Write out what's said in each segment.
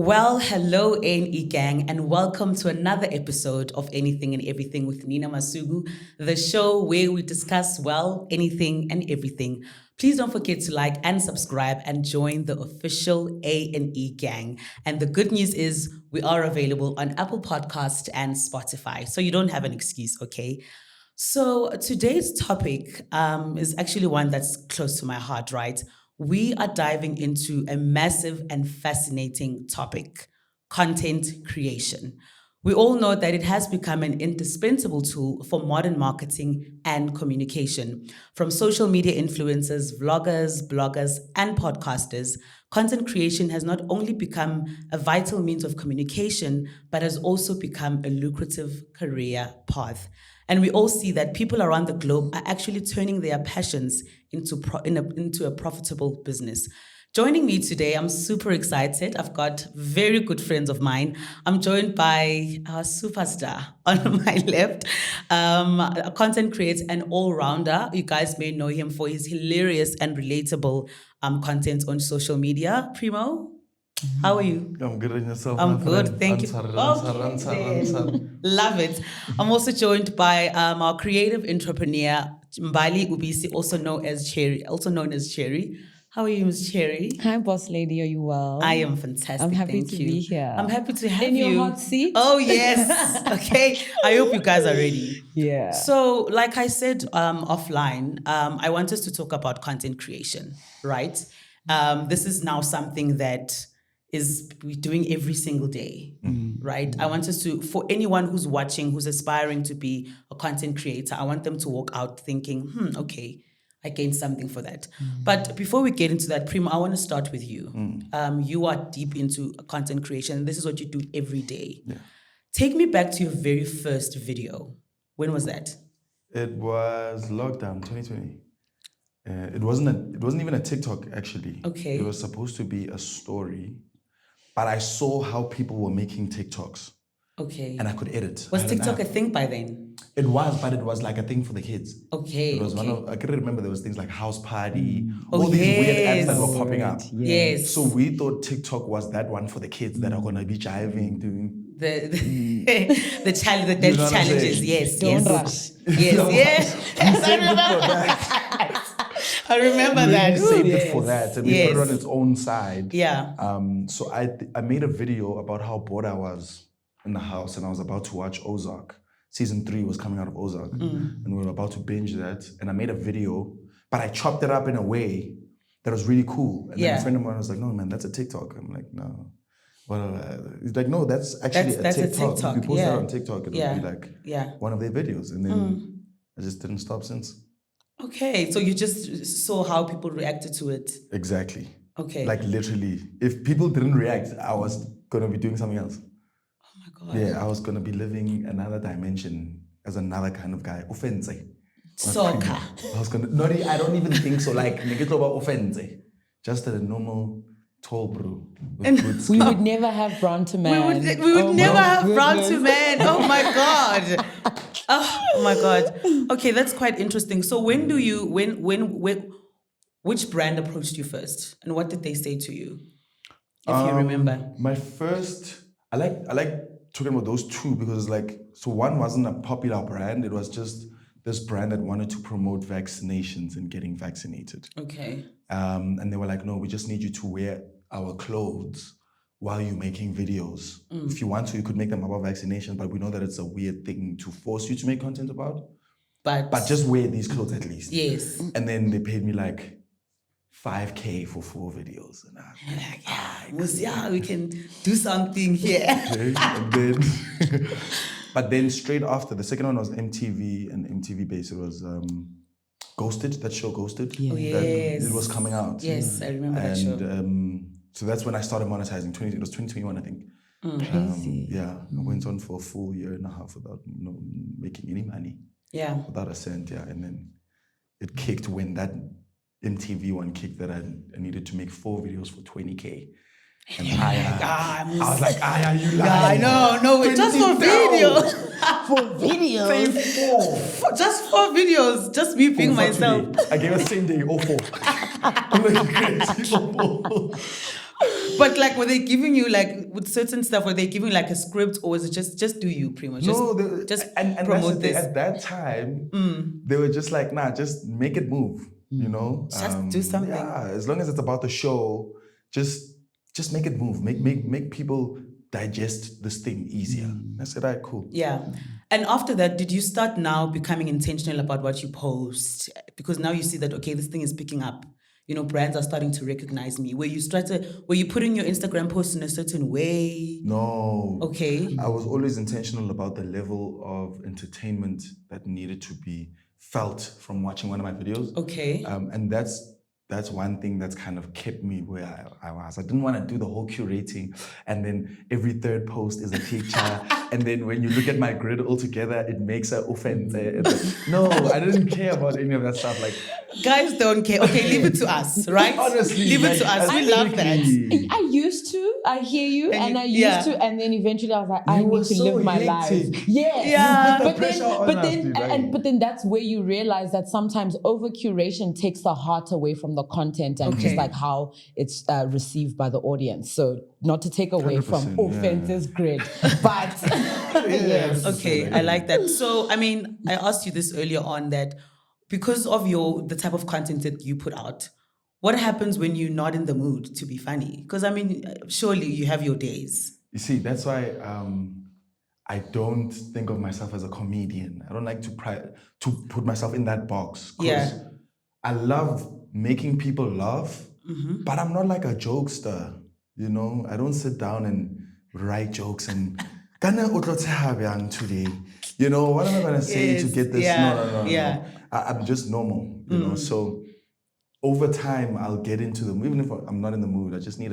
Well, hello, A&E gang, and welcome to another episode of Anything and Everything with Nina Masuku, the show where we discuss, well, anything and everything. Please don't forget to like and subscribe and join the official A&E gang. And the good news is we are available on Apple Podcast and Spotify, so you don't have an excuse, okay? So today's topic is actually one that's close to my heart, right? We are diving into a massive and fascinating topic, content creation. We all know that it has become an indispensable tool for modern marketing and communication. From social media influencers, vloggers, bloggers, and podcasters, content creation has not only become a vital means of communication, but has also become a lucrative career path. And we all see that people around the globe are actually turning their passions into a profitable business. Joining me today, I'm super excited. I've got very good friends of mine. I'm joined by our superstar on my left, a content creator and all-rounder. You guys may know him for his hilarious and relatable content on social media. Primo, how are you? I'm good on yourself. I'm good, thank you. Love it. I'm also joined by our creative entrepreneur, Mbali Ubisi, also known as Cherri. How are you, Ms. Cherri? Hi, boss lady. Are you well? I am fantastic. I'm happy thank to you. be here. I'm happy to have in you. your hot seat. Oh yes. Okay. I hope you guys are ready. Yeah. So, like I said offline, I want us to talk about content creation, right? This is now something that we're doing every single day, right? I want us to, for anyone who's watching, who's aspiring to be a content creator, I want them to walk out thinking, okay, I gained something for that. But before we get into that, Primo, I want to start with you. You are deep into content creation. This is what you do every day. Yeah. Take me back to your very first video. When was that? It was lockdown 2020. It wasn't even a TikTok actually. Okay. It was supposed to be a story, but I saw how people were making TikToks. Okay. And I could edit. Was TikTok a thing by then? It was, but it was like a thing for the kids. Okay. It was okay. I couldn't remember there was things like House Party, all these weird apps that were popping up. Yes. So we thought TikTok was that one for the kids that are gonna be jiving, doing the challenge, the dance challenges. Yes. Don't yes. rush. Yes. Yes. I remember that. I remember that. We saved it for that, and we put it on its own side. Yeah. So I made a video about how bored I was in the house, and I was about to watch Ozark. Season 3 was coming out of Ozark, and we were about to binge that. And I made a video, but I chopped it up in a way that was really cool. And then a friend of mine was like, "No, man, that's a TikTok." I'm like, "No." Well, he's like, "No, that's actually that's a TikTok. TikTok. If you post that on TikTok, it'll be like one of their videos." And then I just didn't stop since. Okay, so you just saw how people reacted to it. Exactly. Okay. Like literally, if people didn't react, I was gonna be doing something else. Oh my God. Yeah, I was gonna be living another dimension as another kind of guy. Offense. Soccer. I was gonna. No, I don't even think so. Like, offense. Just a normal tall bro. We would never have brown to man. We would never have brown to man. Oh my God. Oh my God. Okay, that's quite interesting. So when which brand approached you first, and what did they say to you, if you remember? My first, I like talking about those two because so one wasn't a popular brand. It was just this brand that wanted to promote vaccinations and getting vaccinated. Okay. And they were like, "No, we just need you to wear our clothes while you're making videos. If you want to, you could make them about vaccination, but we know that it's a weird thing to force you to make content about. But just wear these clothes at least." Yes. And then they paid me like $5,000 for 4 videos. And I was like, we can do something here. and then, but then straight after, the second one was MTV and MTV based. It was Ghosted, that show Ghosted. Yeah. Oh, yes. It was coming out. Yes, I remember that show. So that's when I started monetizing. It was 2021, I think. Crazy. I went on for a full year and a half without making any money. Yeah. Without a cent, and then it kicked when that MTV one kicked that I needed to make 4 videos for $20,000. And I was like, are you lying? Yeah, I know. No, just for videos. For videos? Say 4. Just for videos. Just me being myself. Today. I gave a same day, 4. I'm like, crazy. But like, were they giving you like with certain stuff? Were they giving like a script, or was it just do you, Primo? Just No, just and that's the promote thing. this. At that time, they were just like, nah, just make it move. You know, Just do something. Yeah, as long as it's about the show, just make it move. Make people digest this thing easier. I said, all right, cool. Yeah. And after that, did you start now becoming intentional about what you post? Because now you see that, okay, this thing is picking up. You know, brands are starting to recognize me. Were you putting your Instagram posts in a certain way? No. Okay. I was always intentional about the level of entertainment that needed to be felt from watching one of my videos. Okay. And that's one thing that's kind of kept me where I was. I didn't want to do the whole curating, and then every third post is a picture, and then when you look at my grid altogether, it makes an offense. No, I didn't care about any of that stuff. Like, guys don't care. Okay, leave it to us, right? honestly, leave it to us. We love that. I used to. I hear you, and I used yeah. to, and then eventually I was like, I You were need to so live my hectic. life. Yes. Yeah. You put the pressure on us, dude, right? But then that's where you realize that sometimes over curation takes the heart away from the content and just like how it's received by the audience. So not to take away from 100%, offenses grid, but yes. Okay, I like that. So, I mean, I asked you this earlier on that because of the type of content that you put out, what happens when you're not in the mood to be funny? Because I mean, surely you have your days. You see, that's why I don't think of myself as a comedian. I don't like to put myself in that box. 'Cause Yeah. I love making people laugh, but I'm not like a jokester. You know, I don't sit down and write jokes and "Kana o tlo tsheha bjang today." You know, what am I gonna say to Yes, get this? yeah, No. yeah. I'm just normal, you know. So over time, I'll get into them. Even if I'm not in the mood, I just need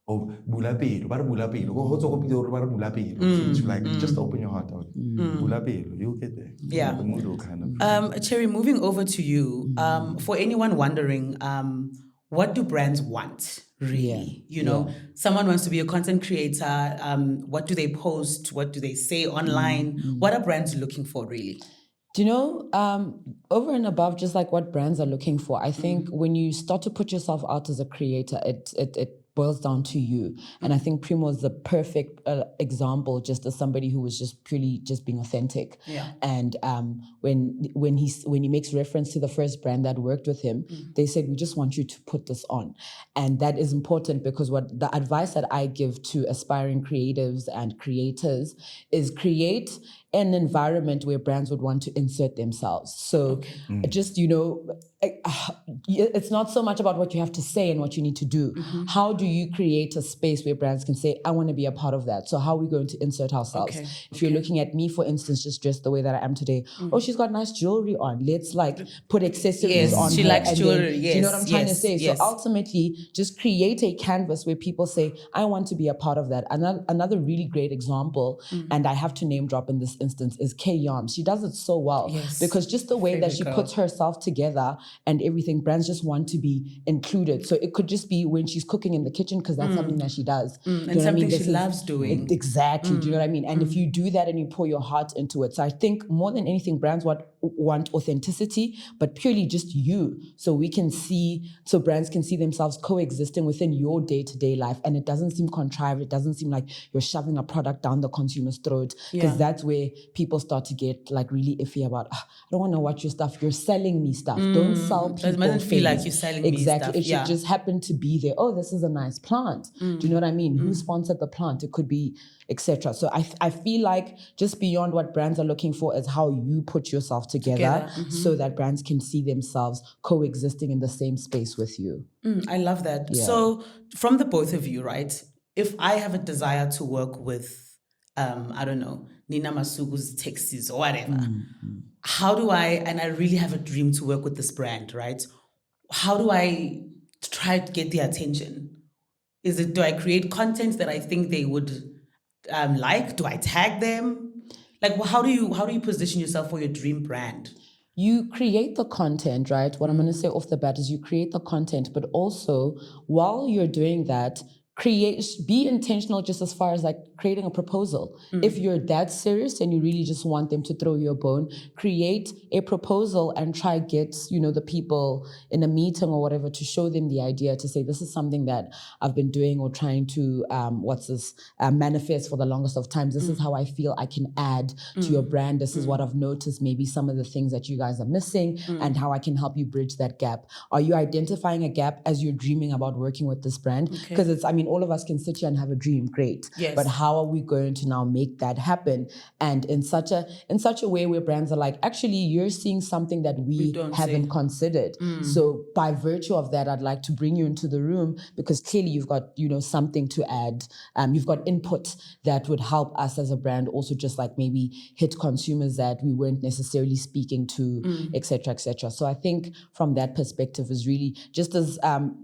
bula pelo, ba re bula pelo. Go hotse go pilo, ba re bula pelo. To like just open your heart out. Bula pelo, you'll get there. Yeah. The mood will kind of. Cherri, moving over to you, for anyone wondering, what do brands want, really? You know, someone wants to be a content creator. What do they post? What do they say online? What are brands looking for, really? Do you know, over and above just like what brands are looking for, I think when you start to put yourself out as a creator, it boils down to you. And I think Primo is the perfect example, just as somebody who was just purely just being authentic. Yeah. And when he makes reference to the first brand that worked with him, they said, we just want you to put this on. And that is important because what the advice that I give to aspiring creatives and creators is create an environment where brands would want to insert themselves. So just, you know, it's not so much about what you have to say and what you need to do. How do you create a space where brands can say, I want to be a part of that? So how are we going to insert ourselves? If you're looking at me, for instance, just dressed the way that I am today, oh, she's got nice jewelry on. Let's like put accessories on she her. likes And jewelry. then, do you know what I'm trying to say? Yes. So ultimately, just create a canvas where people say, I want to be a part of that. Another really great example, and I have to name drop in this instance, is Kay Yarm. She does it so well because just the way that she puts herself together and everything, brands just want to be included. So it could just be when she's cooking in the kitchen because that's something that she does. And something she loves doing. Exactly. Do you know what I mean? And if you do that and you pour your heart into it. So I think more than anything, brands want authenticity, but purely just you. So brands can see themselves coexisting within your day-to-day life. And it doesn't seem contrived. It doesn't seem like you're shoving a product down the consumer's throat because that's where people start to get like really iffy about, I don't want to watch your stuff. You're selling me stuff. Don't sell people It mustn't feel like things. you're selling me Exactly. stuff. It should just happen to be there. Oh, this is a nice plant. Do you know what I mean? Who sponsored the plant? It could be, etc. So I feel like just beyond what brands are looking for is how you put yourself together. So that brands can see themselves coexisting in the same space with you. I love that. So from the both of you, right? If I have a desire to work with, I don't know, Nina Masuku's Texas or whatever, how do and I really have a dream to work with this brand, right? How do I try to get their attention? Do I create content that I think they would like? Do I tag them? Like, how do you position yourself for your dream brand? You create the content, right? What I'm going to say off the bat is you create the content, but also while you're doing that, be intentional just as far as like creating a proposal. If you're that serious and you really just want them to throw you a bone, create a proposal and try get, the people in a meeting or whatever to show them the idea, to say, this is something that I've been doing or trying to, manifest for the longest of times. This is how I feel I can add to your brand. This is what I've noticed, maybe some of the things that you guys are missing and how I can help you bridge that gap. Are you identifying a gap as you're dreaming about working with this brand? Because all of us can sit here and have a dream, great. Yes. But how are we going to now make that happen? And in such a way where brands are like, actually, you're seeing something that we haven't considered. So by virtue of that, I'd like to bring you into the room, because clearly you've got, something to add. You've got input that would help us as a brand also just like maybe hit consumers that we weren't necessarily speaking to, et cetera, et cetera. So I think from that perspective is really just as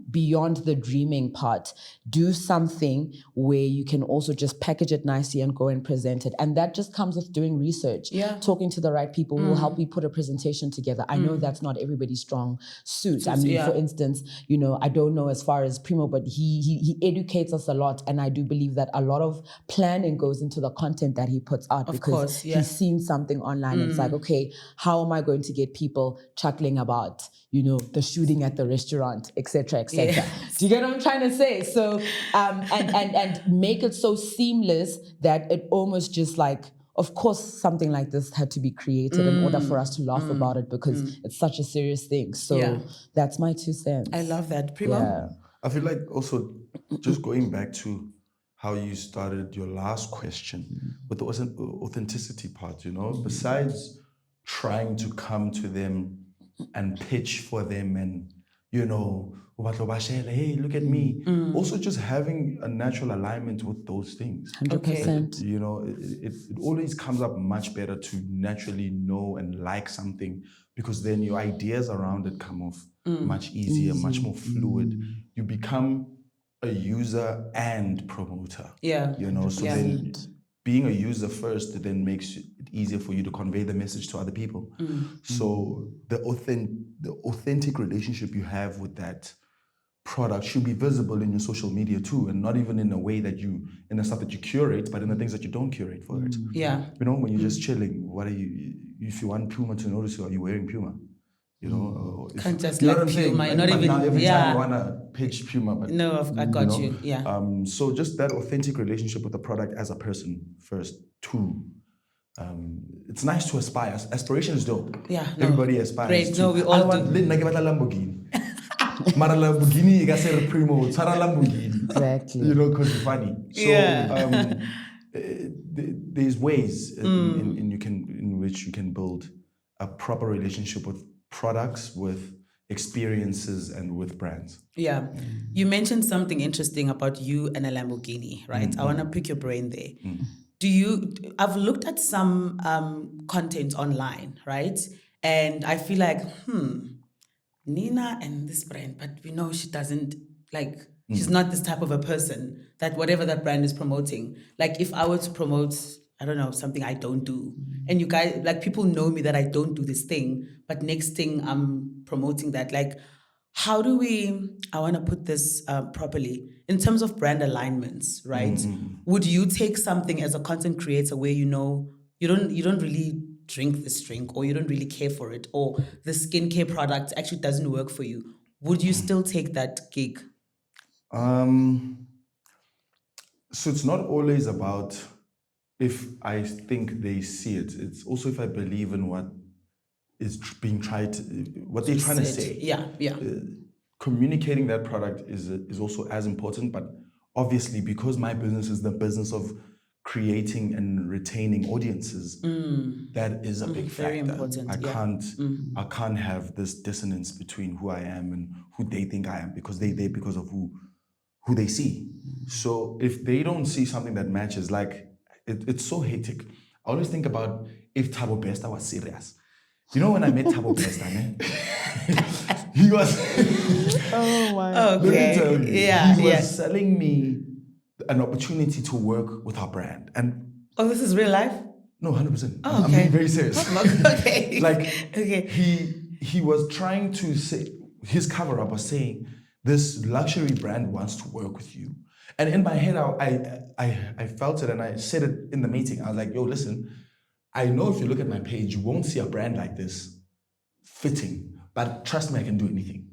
beyond the dreaming part, do something where you can also just package it nicely and go and present it. And that just comes with doing research, talking to the right people who will help you put a presentation together. I know that's not everybody's strong suit. For instance, I don't know as far as Primo, but he educates us a lot. And I do believe that a lot of planning goes into the content that he puts out, because he's seen something online and it's like, okay, how am I going to get people chuckling about, the shooting at the restaurant, et cetera, et cetera. Yes. Do you get what I'm trying to say? So, and make it so seamless that it almost just like, of course, something like this had to be created in order for us to laugh about it, because it's such a serious thing. So that's my 2 cents. I love that. Primo? Yeah. I feel like also just going back to how you started your last question with the authenticity part, besides trying to come to them and pitch for them and, hey, look at me. Also just having a natural alignment with those things. 100%. It always comes up much better to naturally know and like something, because then your ideas around it come off much easier, much more fluid. You become a user and promoter. Yeah. So then being a user first, it then makes it easier for you to convey the message to other people. So the authentic relationship you have with that product should be visible in your social media too, and not even in a way that in the stuff that you curate, but in the things that you don't curate for it. Yeah. When you're just chilling, what are you? If you want Puma to notice you, are you wearing Puma? Can't just like Puma. You're not but even. Now every time you wanna pitch Puma, but no, I got you. Yeah. So just that authentic relationship with the product as a person first. Two, it's nice to aspire. Aspiration is dope. Yeah. No. Everybody aspires. Great. To, No, we all do. Lamborghini. Mara Lamborghini, I say Primo, Tara Lamborghini. Exactly. Because you're funny. So there's ways in which you can build a proper relationship with products, with experiences, and with brands. Yeah. You mentioned something interesting about you and a Lamborghini, right? I want to pick your brain there. I've looked at some content online, right? And I feel like, Nina and this brand, but we know she doesn't she's not this type of a person that whatever that brand is promoting. Like if I were to promote, I don't know, something I don't do, and you guys, people know me that I don't do this thing, but next thing I'm promoting that. How do I want to put this properly, in terms of brand alignments, right? Would you take something as a content creator where you don't really drink this drink, or you don't really care for it, or the skincare product actually doesn't work for you? Would you still take that gig? So it's not always about if I think they see it. It's also if I believe in what is being tried, what they're trying to say. Yeah. Communicating that product is also as important, but obviously because my business is the business of creating and retaining audiences, that is a big factor. Very important. I can't have this dissonance between who I am and who they think I am, because they're there because of who they see. So if they don't see something that matches, it's so hectic. I always think about if Thabo Besta was serious. When I met Thabo Besta, he was Oh my. Okay. Let me tell you, Yeah. he was selling me an opportunity to work with our brand. And this is real life? no, 100%. Oh, okay. I'm being very serious. Okay. Okay. He was trying to say, his cover-up was saying, this luxury brand wants to work with you. And in my head, I felt it and I said it in the meeting. I was like, yo, listen, I know if you look at my page, you won't see a brand like this fitting, but trust me, I can do anything.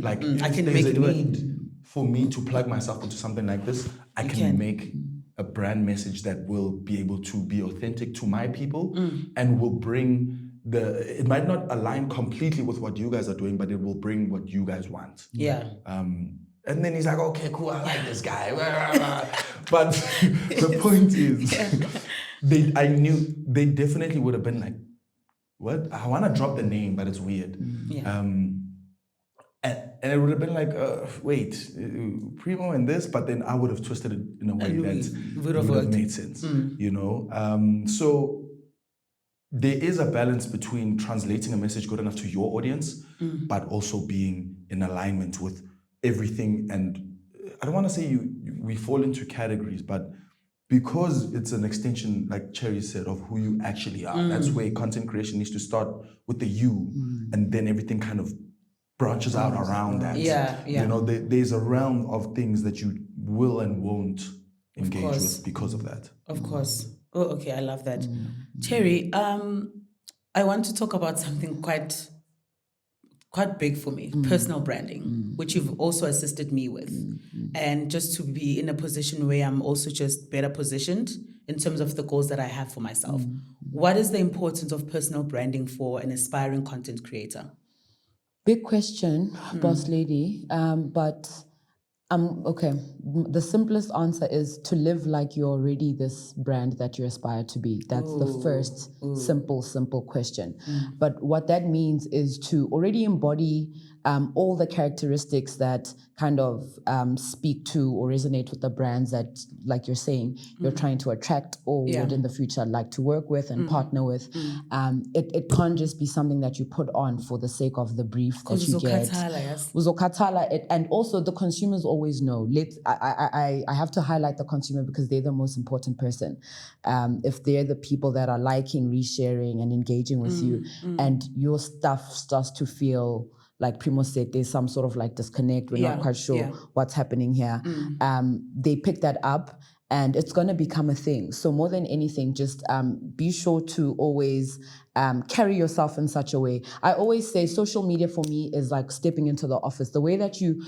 Like, I if can there's make a it work. need for me to plug myself into something like this, I can make a brand message that will be able to be authentic to my people and will bring it might not align completely with what you guys are doing, but it will bring what you guys want. Yeah. And then he's like, okay, cool, I like this guy. But the point is, I knew they definitely would have been like, what? I want to drop the name, but it's weird. Yeah. And it would have been like, wait, Primo and this, but then I would have twisted it in a way that would have would have worked. made sense, you know? So there is a balance between translating a message good enough to your audience, but also being in alignment with everything. And I don't want to say we fall into categories, but because it's an extension, like Cherri said, of who you actually are, that's where content creation needs to start with the you, and then everything kind of branches out around that. Yeah. You know, there's a realm of things that you will and won't engage with because of that. Of course. Oh, okay. I love that. Cherri, I want to talk about something quite big for me, personal branding, which you've also assisted me with. And just to be in a position where I'm also just better positioned in terms of the goals that I have for myself. What is the importance of personal branding for an aspiring content creator? Big question, boss lady. But okay. The simplest answer is to live like you're already this brand that you aspire to be. That's the first simple question. But what that means is to already embody all the characteristics that kind of speak to or resonate with the brands that, like you're saying, you're trying to attract or would in the future like to work with and partner with. It can't just be something that you put on for the sake of the brief that you get. Uzokathala, and also the consumers always know. I have to highlight the consumer because they're the most important person. If they're the people that are liking, resharing, and engaging with you, and your stuff starts to feel like Primo said, there's some sort of like disconnect. We're not quite sure what's happening here. They pick that up and it's going to become a thing. So more than anything, just be sure to always carry yourself in such a way. I always say social media for me is like stepping into the office. The way that you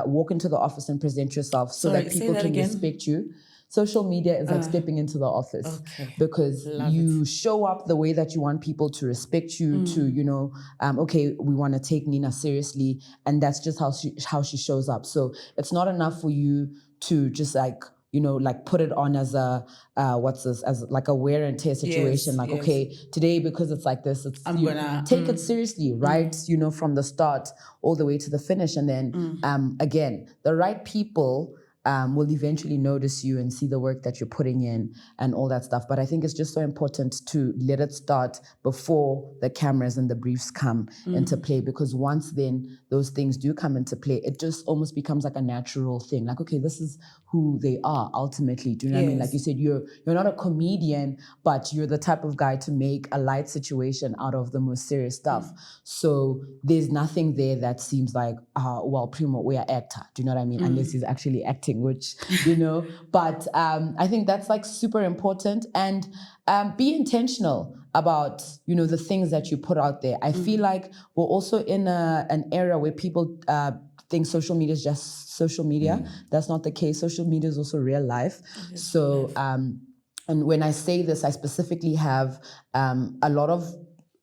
walk into the office and present yourself so that people can respect you. Social media is like stepping into the office because you show up the way that you want people to respect you, to, you know, okay, we want to take Nina seriously. And that's just how she shows up. So it's not enough for you to just like, you know, like put it on as a, as like a wear and tear situation. Okay, today, because it's like this, I'm gonna take it seriously, right? You know, from the start all the way to the finish. And then again, the right people will eventually notice you and see the work that you're putting in and all that stuff. But I think it's just so important to let it start before the cameras and the briefs come into play, because once then those things do come into play, it just almost becomes like a natural thing. Like, okay, this is who they are ultimately. Do you know what I mean? Like you said, you're not a comedian, but you're the type of guy to make a light situation out of the most serious stuff. So there's nothing there that seems like, well, Primo, we are actor. Do you know what I mean? Unless he's actually acting, which, you know, but I think that's like super important. And be intentional about, you know, the things that you put out there. I feel like we're also in an era where people think social media is just social media. That's not the case. Social media is also real life. So, and when I say this, I specifically have a lot of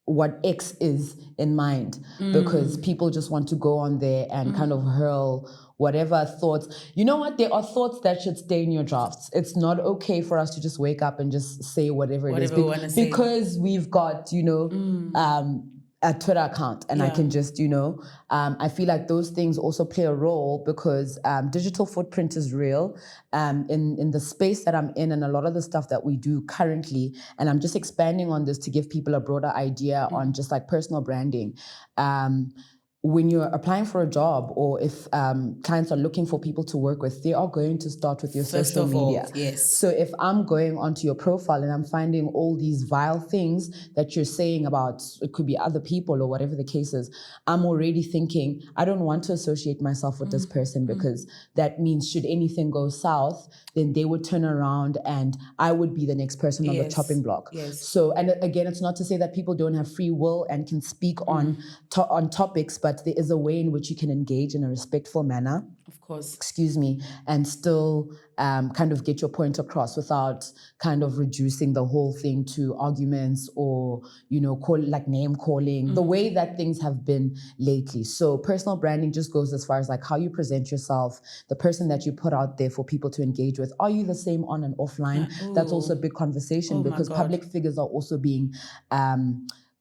what X is in mind, because people just want to go on there and kind of hurl whatever thoughts. You know what? There are thoughts that should stay in your drafts. It's not okay for us to just wake up and just say whatever it is. Because we've got, you know, a Twitter account and I can just, you know, I feel like those things also play a role because digital footprint is real in the space that I'm in and a lot of the stuff that we do currently. And I'm just expanding on this to give people a broader idea on just like personal branding. when you're applying for a job, or if clients are looking for people to work with, they are going to start with your First social of all, media. yes. So if I'm going onto your profile and I'm finding all these vile things that you're saying about, it could be other people or whatever the case is, I'm already thinking, I don't want to associate myself with this person, because that means should anything go south, then they would turn around and I would be the next person on the chopping block. Yes. So, and again, it's not to say that people don't have free will and can speak on topics, but there is a way in which you can engage in a respectful manner, Of course. and still kind of get your point across without kind of reducing the whole thing to arguments or, name calling, the way that things have been lately. So personal branding just goes as far as like how you present yourself, the person that you put out there for people to engage with. Are you the same on and offline? That's also a big conversation, because public figures are also being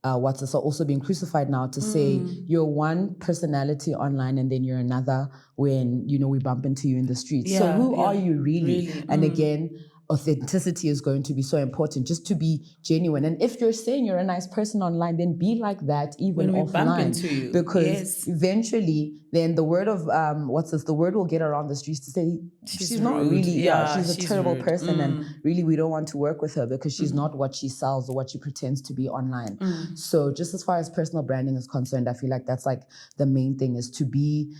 are also being crucified now to say you're one personality online and then you're another when we bump into you in the streets. So who are you really? And again, authenticity is going to be so important, just to be genuine. And if you're saying you're a nice person online, then be like that even when we bump offline, into you. because eventually then the word of the word will get around the streets to say she's not rude. really she's a terrible rude. person, and really we don't want to work with her because she's not what she sells or what she pretends to be online. So just as far as personal branding is concerned, I feel like that's like the main thing, is to be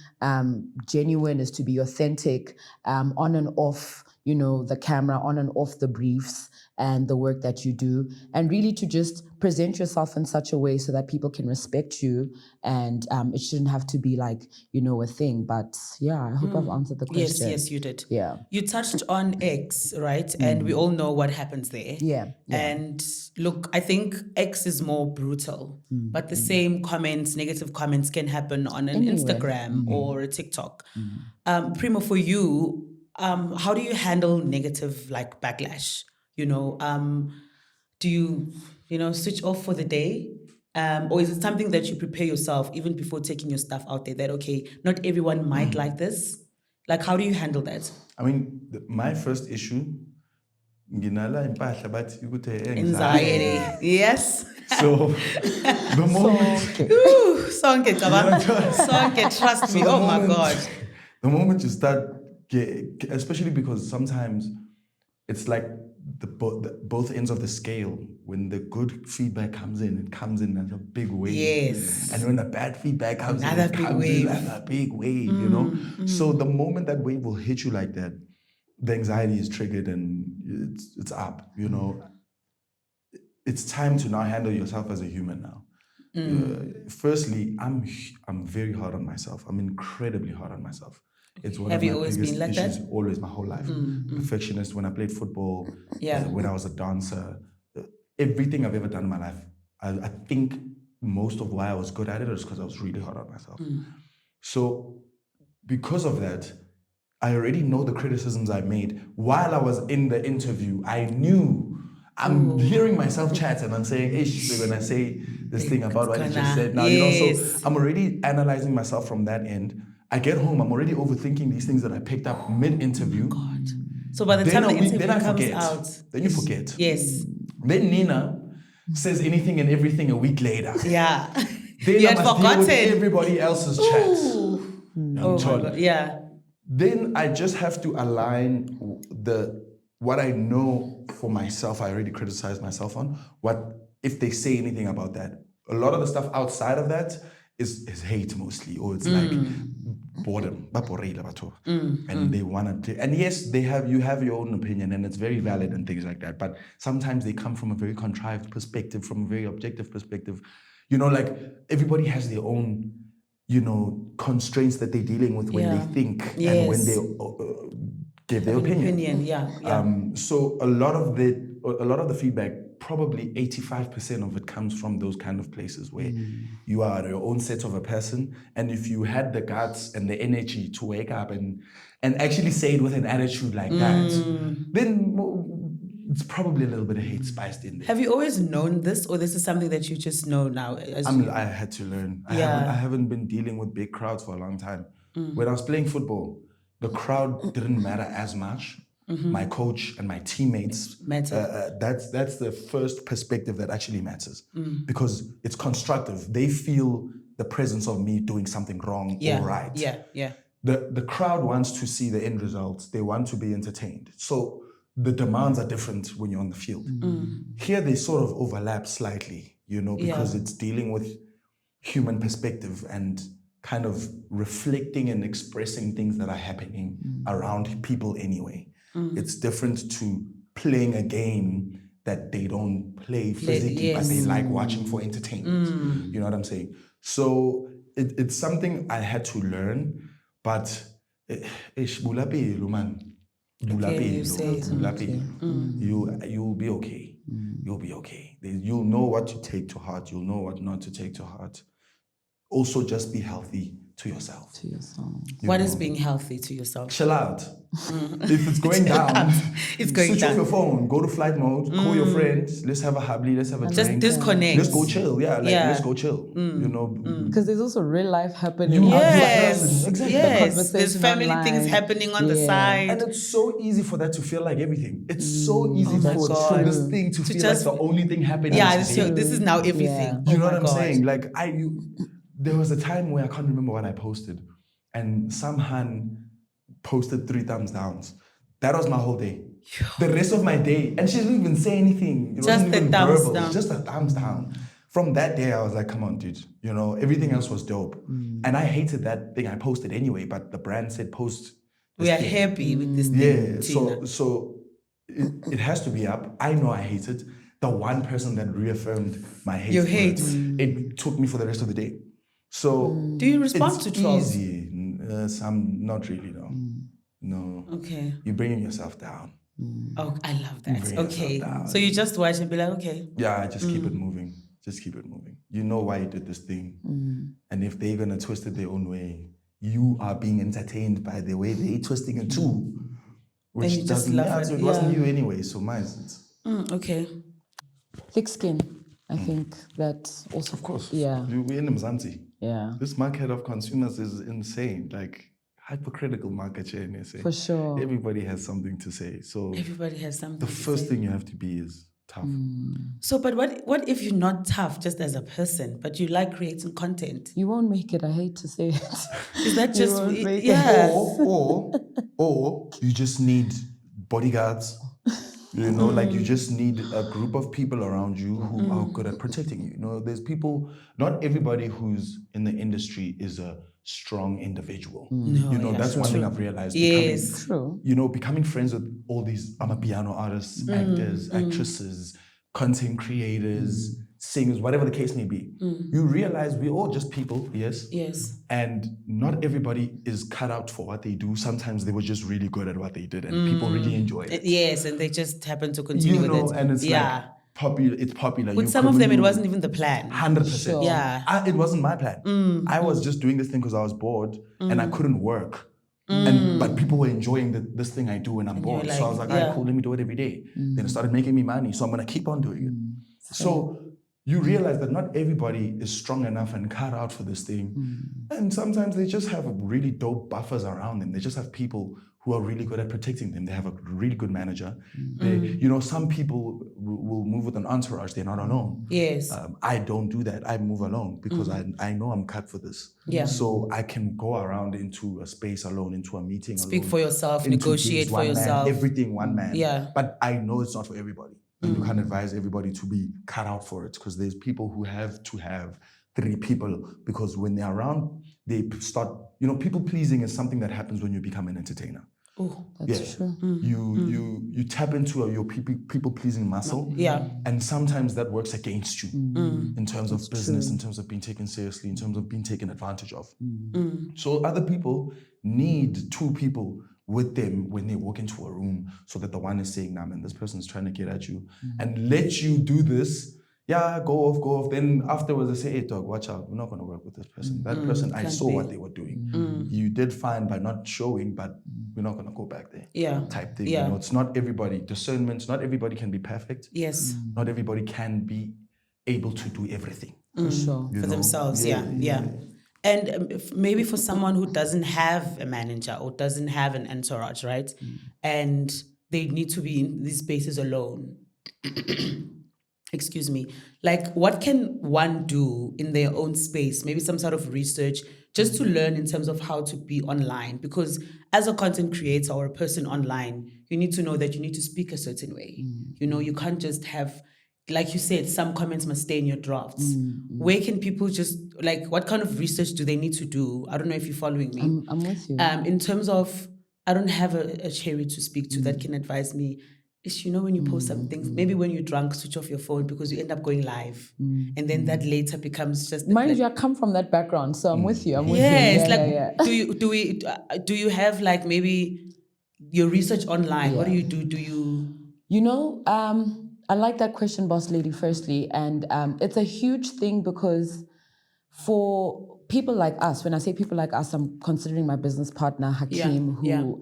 genuine, is to be authentic, on and off the camera, on and off the briefs and the work that you do, and really to just present yourself in such a way so that people can respect you. And it shouldn't have to be like, a thing. But yeah, I hope I've answered the question. Yes, you did. Yeah. You touched on X, right? And we all know what happens there. Yeah. And look, I think X is more brutal, but the same comments, negative comments, can happen on an Instagram or a TikTok. Primo, for you, how do you handle negative like backlash? Do you switch off for the day? Or is it something that you prepare yourself even before taking your stuff out there, that, okay, not everyone might like this? Like, how do you handle that? I mean, my first issue, anxiety. Yes. So the moment, Sonke, trust me. Oh my God. The moment you start, especially because sometimes it's like both ends of the scale. When the good feedback comes in, it comes in as a big wave. Yes. And when the bad feedback comes in, Another it big comes wave. in as a big wave, So the moment that wave will hit you like that, the anxiety is triggered and it's up, It's time to now handle yourself as a human now. Firstly, I'm very hard on myself. I'm incredibly hard on myself. It's one Have of you my always biggest been like issues, that? always, my whole life. Perfectionist when I played football, when I was a dancer, everything I've ever done in my life. I think most of why I was good at it is because I was really hard on myself. So because of that, I already know the criticisms I made. While I was in the interview, I knew I'm hearing myself chat and I'm saying, they're gonna say this thing about what you just said. Now, so I'm already analyzing myself from that end. I get home, I'm already overthinking these things that I picked up mid-interview. God. So by the time the interview comes out, then you forget. Yes. Then Nina says anything and everything a week later. Yeah. Then You I had must deal with forgotten. everybody else's chats. Oh my God. Yeah. Then I just have to align what I know for myself. I already criticized myself on what if they say anything about that. A lot of the stuff outside of that is hate mostly, or it's like boredom, and they want to. And yes, you have your own opinion, and it's very valid and things like that. But sometimes they come from a very contrived perspective, from a very objective perspective. Like everybody has their own, constraints that they're dealing with when they think and when they give their opinion. So a lot of the feedback, probably 85% of it comes from those kind of places where you are your own set of a person, and if you had the guts and the energy to wake up and actually say it with an attitude like that, then it's probably a little bit of hate spiced in there. Have you always known this, or this is something that you just know now? I had to learn. I haven't been dealing with big crowds for a long time. When I was playing football, the crowd didn't matter as much. My coach and my teammates, that's the first perspective that actually matters, because it's constructive. They feel the presence of me doing something wrong Yeah. or right. Yeah. The crowd wants to see the end results. They want to be entertained. So the demands are different when you're on the field. Here they sort of overlap slightly, because it's dealing with human perspective and kind of reflecting and expressing things that are happening around people anyway. It's different to playing a game that they don't play physically, but they like watching for entertainment. You know what I'm saying? So it's something I had to learn, but bula pelo, man. Bula Okay, you pelo, say it. bula pelo. You'll be okay. You'll be okay. You'll know what to take to heart. You'll know what not to take to heart. Also, just be healthy to yourself. What is being healthy to yourself? Chill out. If it's going down, It's going switch down. off your phone, go to flight mode, call your friends, let's have a habli, let's have a Just drink. disconnect. Let's go chill. Let's go chill. Because there's also real life happening. Yes, Exactly. yes. Conversation There's family online. things happening on the side. And it's so easy for that to feel like everything. It's so easy my for God. this thing to feel just- like the only thing happening. Yeah, today. this is now everything. Yeah. You know Oh what my I'm God. saying? Like there was a time where I can't remember what I posted, and some Han posted 3 thumbs downs. That was my whole day. The rest of my day, and she didn't even say anything. It wasn't the even thumbs verbal. down. Just a thumbs down. From that day, I was like, come on, dude. Everything else was dope. And I hated that thing I posted anyway, but the brand said post. We are happy with this thing. Yeah, Tina. so it has to be up. I know I hate it. The one person that reafirmed my hate, Your for hate. it took me for the rest of the day. So Do you respond it's to trolls? easy. Some not really, no. No. Okay. You're bringing yourself down. Oh, I love that. Bring Okay. yourself down. So you just watch and be like, okay. Yeah, just keep it moving. Just keep it moving. You know why you did this thing. And if they're gonna twist it their own way, you are being entertained by the way they're twisting it too. And Which you just doesn't love matter. it. It wasn't Yeah. you anyway, so mine. Okay. Thick skin. I think that also. Of course. Yeah. We're in Mzansi. Yeah. This market of consumers is insane. Like hypercritical market share in SA. For sure. Everybody has something to say. So Everybody has something the to first say. thing you have to be is tough. So, but what if you're not tough just as a person, but you like creating content? You won't make it. I hate to say it. Is that You just won't make it. yeah? Or you just need bodyguards. Like you just need a group of people around you who are good at protecting you. There's people, not everybody who's in the industry is a strong individual. No, That's one thing I've realized. Yes. True. Becoming friends with all these amapiano artists, actors, actresses, content creators, singers, whatever the case may be. You realize we're all just people, yes? Yes. And not everybody is cut out for what they do. Sometimes they were just really good at what they did and people really enjoy it. Yes, and they just happen to continue with it. And it's like popular. It's popular. With some of them, it wasn't even the plan. 100%. Sure. Yeah. It wasn't my plan. I was just doing this thing because I was bored and I couldn't work. But people were enjoying this thing I do when I'm bored. you're So I was like, like, all yeah. right, cool, let me do it every day. Then it started making me money. So I'm going to keep on doing it. So you realize that not everybody is strong enough and cut out for this thing. And sometimes they just have really dope buffers around them. They just have people who are really good at protecting them. They have a really good manager. Some people will move with an entourage. They're not alone. Yes. I don't do that. I move alone because I know I'm cut for this. Yeah. So I can go around into a space alone, into a meeting Speak alone. for yourself, into negotiate gigs, for one man, yourself. everything one man. Yeah. But I know it's not for everybody. And you can't advise everybody to be cut out for it because there's people who have to have 3 people because when they're around, they start, people pleasing is something that happens when you become an entertainer. Oh, That's true. You tap into your people pleasing muscle. yeah. And sometimes that works against you in terms of business, in terms of being taken seriously, in terms of being taken advantage of. So other people need 2 people with them when they walk into a room so that the one is saying, nah, man, this person's trying to get at you and let you do this. Yeah, go off. Then afterwards they say, hey, dog, watch out. We're not going to work with this person. That person, I saw what they were doing. You did fine by not showing, but we're not going to go back there. Yeah. Type thing. Yeah. It's not everybody. Discernment, not everybody can be perfect. Yes. Not everybody can be able to do everything. For sure. For themselves. Yeah. And maybe for someone who doesn't have a manager or doesn't have an entourage, right? And they need to be in these spaces alone. excuse me, like what can one do in their own space, maybe some sort of research, just to learn in terms of how to be online? Because as a content creator or a person online, you need to know that you need to speak a certain way. You know, you can't just have, like you said, some comments must stay in your drafts. Where can people just, like, what kind of research do they need to do? I don't know if you're following me. I'm with you. In terms of, I don't have a Cherri to speak to that can advise me. Is, you know, when you post some things, maybe when you're drunk, switch off your phone because you end up going live, and then that later becomes just Mind like, you, I come from that background, so I'm with you. I'm with yeah, you. it's like, do you have like maybe your research online? What do you do? Do you? You know, I like that question, boss lady, firstly. And it's a huge thing because for people like us, when I say people like us, I'm considering my business partner, Hakeem, who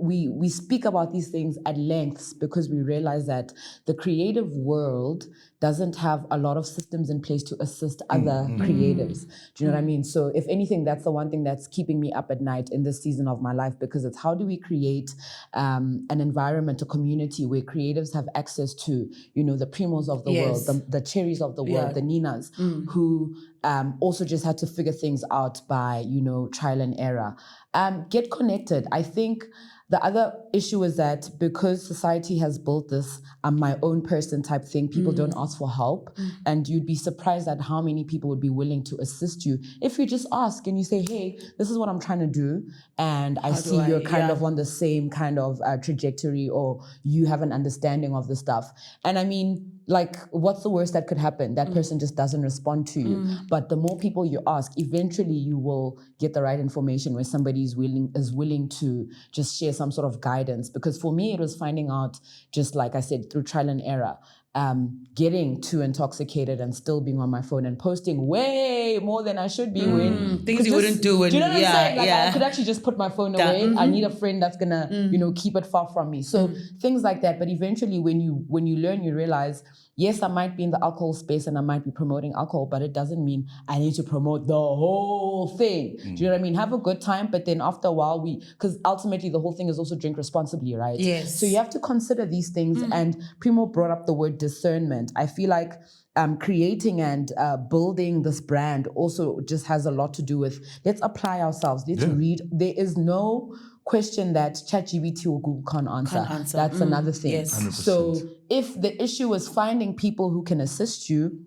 we speak about these things at lengths because we realize that the creative world doesn't have a lot of systems in place to assist other creatives. Do you know what I mean? So if anything, that's the one thing that's keeping me up at night in this season of my life, because it's how do we create an environment, a community where creatives have access to, you know, the Primos of the world, the Cherries of the world, the Ninas, who also just had to figure things out by, you know, trial and error. Get connected. I think the other issue is that because society has built this I'm my own person type thing, people don't ask for help. And you'd be surprised at how many people would be willing to assist you if you just ask and you say, hey, this is what I'm trying to do. And I see you're kind of on the same kind of trajectory, or you have an understanding of the stuff. And I mean, like, what's the worst that could happen? That person just doesn't respond to you. But the more people you ask, eventually you will get the right information where somebody is willing to just share some sort of guidance. Because for me, it was finding out, just like I said, through trial and error, getting too intoxicated and still being on my phone and posting way more than I should be when things you wouldn't do. Do you know what I'm saying? Like, I could actually just put my phone away. I need a friend that's gonna, you know, keep it far from me. So things like that. But eventually, when you learn, you realize, yes, I might be in the alcohol space and I might be promoting alcohol, but it doesn't mean I need to promote the whole thing. Do you know what I mean? Have a good time, but then after a while, because ultimately the whole thing is also drink responsibly, right? Yes. So you have to consider these things. And Primo brought up the word discernment. I feel like creating and building this brand also just has a lot to do with, let's apply ourselves, let's read. There is no question that ChatGPT or Google can't answer. That's another thing. Yes. 100%. So if the issue is finding people who can assist you,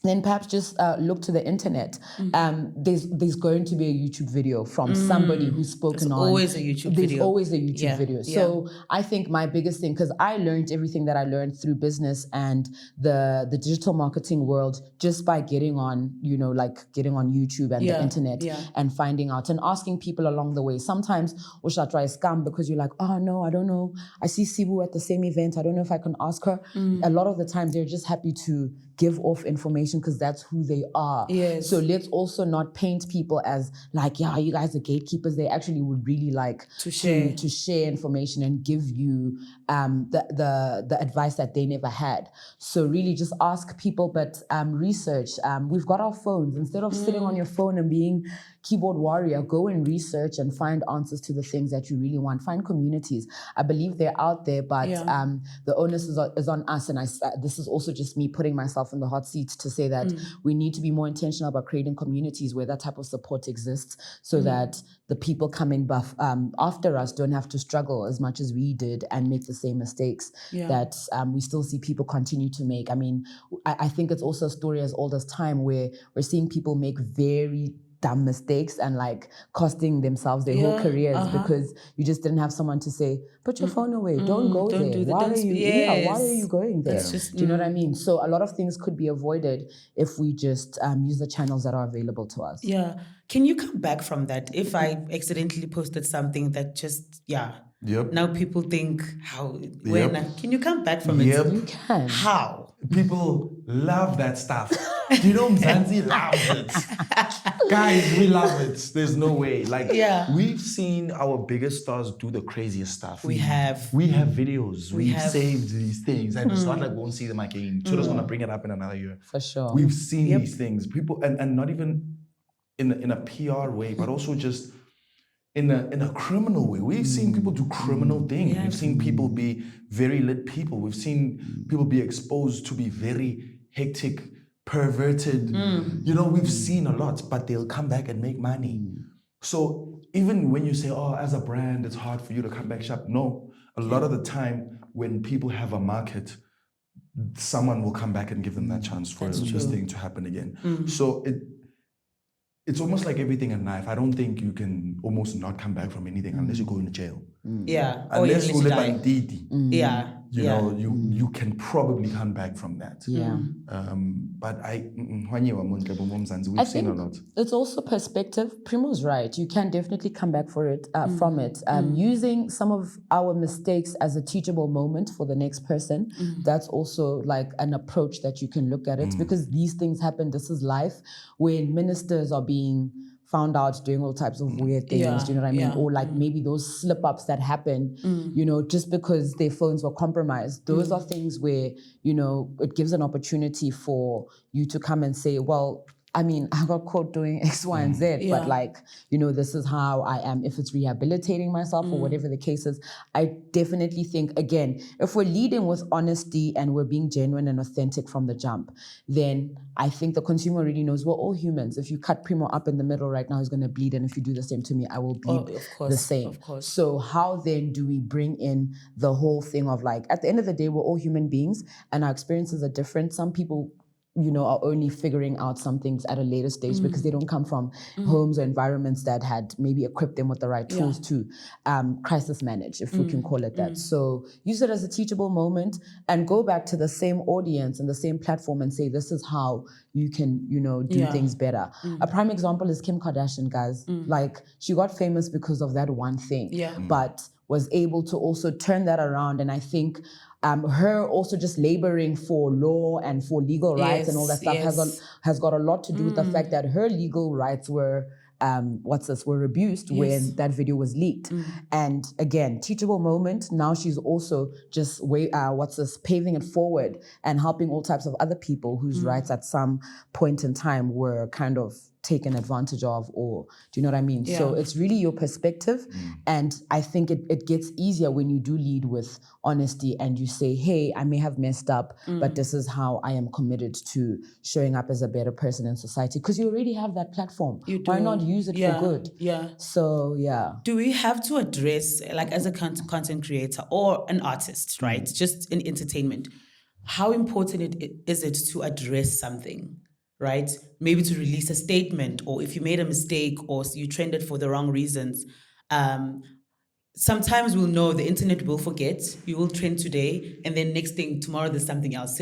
then perhaps just look to the internet. There's going to be a YouTube video from somebody who's spoken on. Always a YouTube video. There's always a YouTube video. So I think my biggest thing, because I learned everything that I learned through business and the digital marketing world just by getting on, you know, like getting on YouTube and the internet and finding out and asking people along the way. Sometimes we shall try scam because you're like, oh no, I don't know. I see Sibu at the same event. I don't know if I can ask her. A lot of the time they're just happy to give off information because that's who they are. Yes. So let's also not paint people as like, yeah, you guys are gatekeepers. They actually would really like to share information and give you the advice that they never had. So really just ask people, but research. We've got our phones. Instead of sitting on your phone and being keyboard warrior, go and research and find answers to the things that you really want. Find communities. I believe they're out there, but the onus is on us. And this is also just me putting myself in the hot seat to say that we need to be more intentional about creating communities where that type of support exists, so that the people coming after us don't have to struggle as much as we did and make the same mistakes that we still see people continue to make. I mean, I think it's also a story as old as time where we're seeing people make very dumb mistakes and like costing themselves their whole careers because you just didn't have someone to say, put your phone away, don't go there. Why are you going there? Do you know what I mean? So a lot of things could be avoided if we just use the channels that are available to us. Yeah. Can you come back from that? If I accidentally posted something that just, now people think, can you come back from it? You can. How? People love that stuff. Do you know Mzansi loves it? Guys, we love it. There's no way. Like, we've seen our biggest stars do the craziest stuff. We have videos. We've saved these things. And it's not like we won't see them again. Chuda's going to bring it up in another year. For sure. We've seen these things. People, and not even in a PR way, but also just in a criminal way. We've seen people do criminal things. Yeah. We've seen people be very lit people. We've seen people be exposed to be very hectic, perverted. You know, we've seen a lot, but they'll come back and make money. So even when you say, oh, as a brand, it's hard for you to come back sharp. No, a lot of the time when people have a market, someone will come back and give them that chance for this thing to happen again. So it's almost like everything in life. I don't think you can almost not come back from anything unless you go into jail. Yeah. Unless you you live die. banditi. Yeah. You know, you can probably come back from that. Yeah. But we've I seen a think lot. it's also perspective. Primo's right. You can definitely come back from it. Using some of our mistakes as a teachable moment for the next person, that's also like an approach that you can look at it, because these things happen. This is life. When ministers are being found out doing all types of weird things, Yeah, do you know what I mean? yeah. Or like maybe those slip-ups that happen, you know, just because their phones were compromised. Those are things where, you know, it gives an opportunity for you to come and say, well, I mean, I got caught doing X, Y, and Z, Yeah. but like, you know, this is how I am. If it's rehabilitating myself or whatever the case is, I definitely think, again, if we're leading with honesty and we're being genuine and authentic from the jump, then I think the consumer already knows we're all humans. If you cut Primo up in the middle right now, he's going to bleed. And if you do the same to me, I will bleed of course, the same. of course. So how then do we bring in the whole thing of like, at the end of the day, we're all human beings and our experiences are different. Some people, you know, are only figuring out some things at a later stage because they don't come from homes or environments that had maybe equipped them with the right tools to crisis manage, if we can call it that. So use it as a teachable moment and go back to the same audience and the same platform and say, this is how you can, you know, do things better. A prime example is Kim Kardashian, guys. Like, she got famous because of that one thing, but was able to also turn that around. And I think her also just laboring for law and for legal rights and all that stuff has got a lot to do with the fact that her legal rights were were abused when that video was leaked. And again, teachable moment. Now she's also just paving it forward and helping all types of other people whose rights at some point in time were kind of taken advantage of, or do you know what I mean? Yeah. So it's really your perspective. And I think it gets easier when you do lead with honesty and you say, hey, I may have messed up, but this is how I am committed to showing up as a better person in society. Because you already have that platform. You do. Why not use it for good? Yeah. So, yeah. Do we have to address, like as a content creator or an artist, right? Just in entertainment, how important is it to address something, right? Maybe to release a statement, or if you made a mistake or you trended for the wrong reasons. Sometimes we'll know the internet will forget. You will trend today, and then next thing, tomorrow there's something else.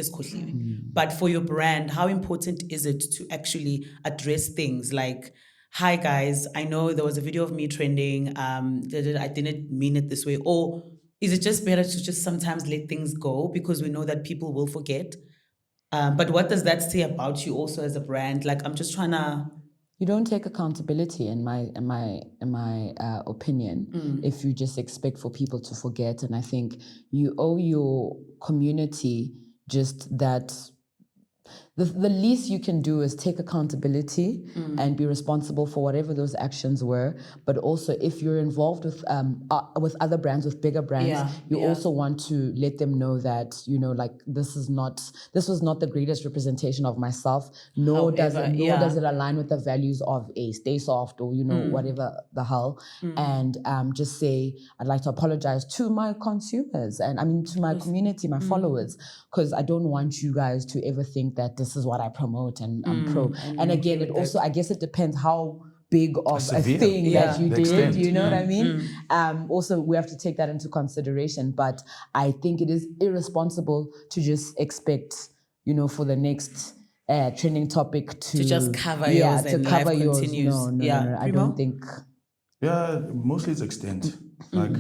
But for your brand, how important is it to actually address things like, hi guys, I know there was a video of me trending, I didn't mean it this way, or is it just better to just sometimes let things go because we know that people will forget? But what does that say about you also as a brand? Like, I'm just trying to... You don't take accountability, in my opinion, if you just expect for people to forget. And I think you owe your community just that. The least you can do is take accountability and be responsible for whatever those actions were. But also, if you're involved with other brands, with bigger brands, you also want to let them know that, you know, like, this was not the greatest representation of myself. Nor does it align with the values of Stay Soft or, you know, whatever the hell. And just say, I'd like to apologize to my consumers and to my community, my followers, because I don't want you guys to ever think that this is what I promote and I'm pro. And again, it also, I guess it depends how big of a thing that you did, you know what I mean? Also, we have to take that into consideration. But I think it is irresponsible to just expect, you know, for the next trending topic to just cover yours and life continues. No, I don't think. Yeah, mostly it's extent. Like,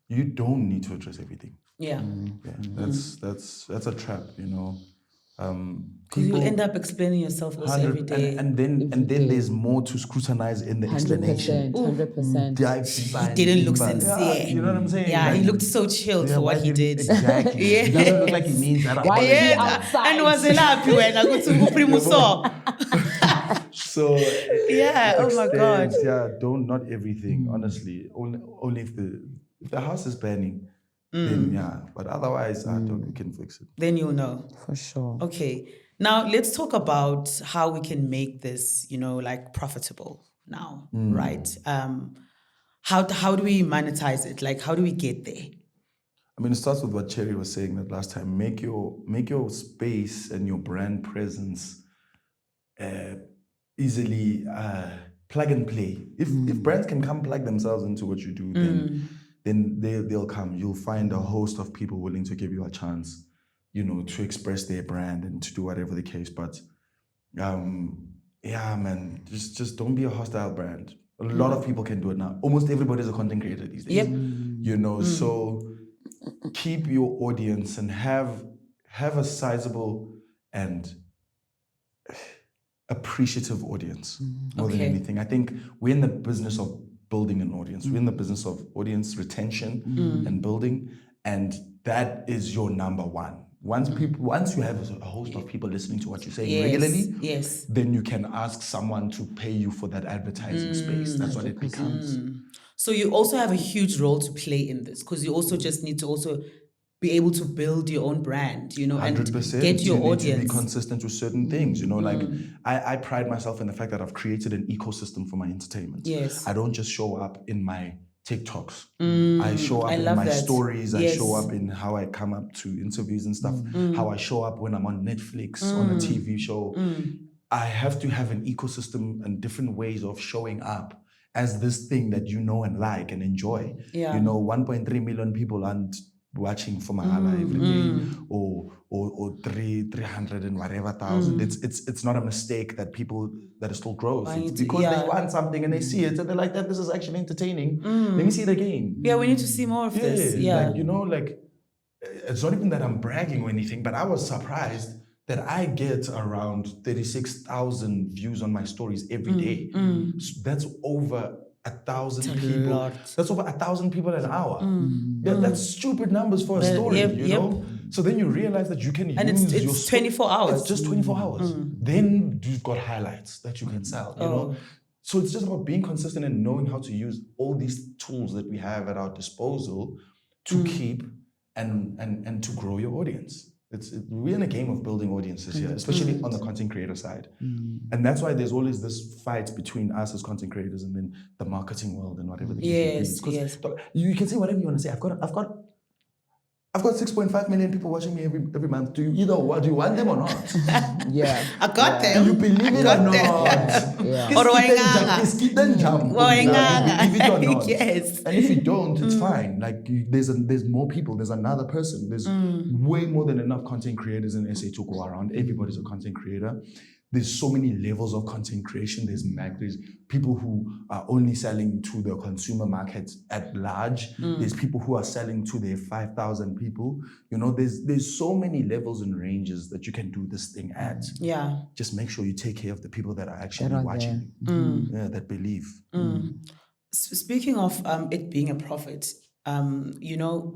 you don't need to address everything. That's a trap, you know. Because you'll end up explaining yourself also every day. And then there's more to scrutinize in the explanation. 100%. He didn't look sincere. Yeah, you know what I'm saying? Yeah, like, he looked so chilled for what he did. Exactly. It doesn't look like he means that. Why is he outside? And was happy when I go to Primo. So So Yeah, to oh my God. extent, yeah, not everything, honestly. Only if the house is burning, then yeah. But otherwise, we can fix it. Then you'll know. For sure. Okay. Now let's talk about how we can make this, like profitable now, right? How do we monetize it? Like, how do we get there? I mean, it starts with what Cherri was saying that last time. Make your space and your brand presence easily plug and play. If brands can come plug themselves into what you do, then they'll come. You'll find a host of people willing to give you a chance, to express their brand and to do whatever the case. But yeah, man, just don't be a hostile brand. A lot of people can do it now. Almost everybody's a content creator these days. Yep. So keep your audience and have a sizable and appreciative audience more than anything. I think we're in the business of building an audience. We're in the business of audience retention and building, and that is your number one. Once you have a host of people listening to what you're saying regularly, then you can ask someone to pay you for that advertising space. That's what it becomes. So you also have a huge role to play in this, because you also just need to also be able to build your own brand, 100%. and get your you audience. need to be consistent with certain things, like I pride myself in the fact that I've created an ecosystem for my entertainment. Yes. I don't just show up in my TikToks. I show up in my stories. I show up in how I come up to interviews and stuff, how I show up when I'm on Netflix, on a TV show. I have to have an ecosystem and different ways of showing up as this thing that you know and like and enjoy. 1.3 million people aren't watching for my every day, or 300 and whatever thousand. It's not a mistake that it still grows. It's because they want something and they see it and they're like, that this is actually entertaining. Let me see it again. Yeah, we need to see more of this. Yeah. It's not even that I'm bragging or anything, but I was surprised that I get around 36,000 views on my stories every day. So that's over 1,000 people. That's over 1,000 people an hour. That's stupid numbers for a story, know? So then you realize that you can use your... it's 24 hours. It's just 24 hours. Then you've got highlights that you can sell, you know? So it's just about being consistent and knowing how to use all these tools that we have at our disposal to keep and to grow your audience. We're in a game of building audiences here, especially on the content creator side. And that's why there's always this fight between us as content creators and then the marketing world and whatever the case may be. Because you can say whatever you want to say. I've got 6.5 million people watching me every month. Do you want them or not? I got them. Do you believe it or not? Or believe it or not. Yes. And if you don't, it's fine. Like there's more people. There's another person. There's way more than enough content creators in SA to go around. Everybody's a content creator. There's so many levels of content creation. There's people who are only selling to the consumer market at large. There's people who are selling to their 5,000 people. There's so many levels and ranges that you can do this thing at. Yeah. Just make sure you take care of the people that are actually watching, that believe. Speaking of it being a profit,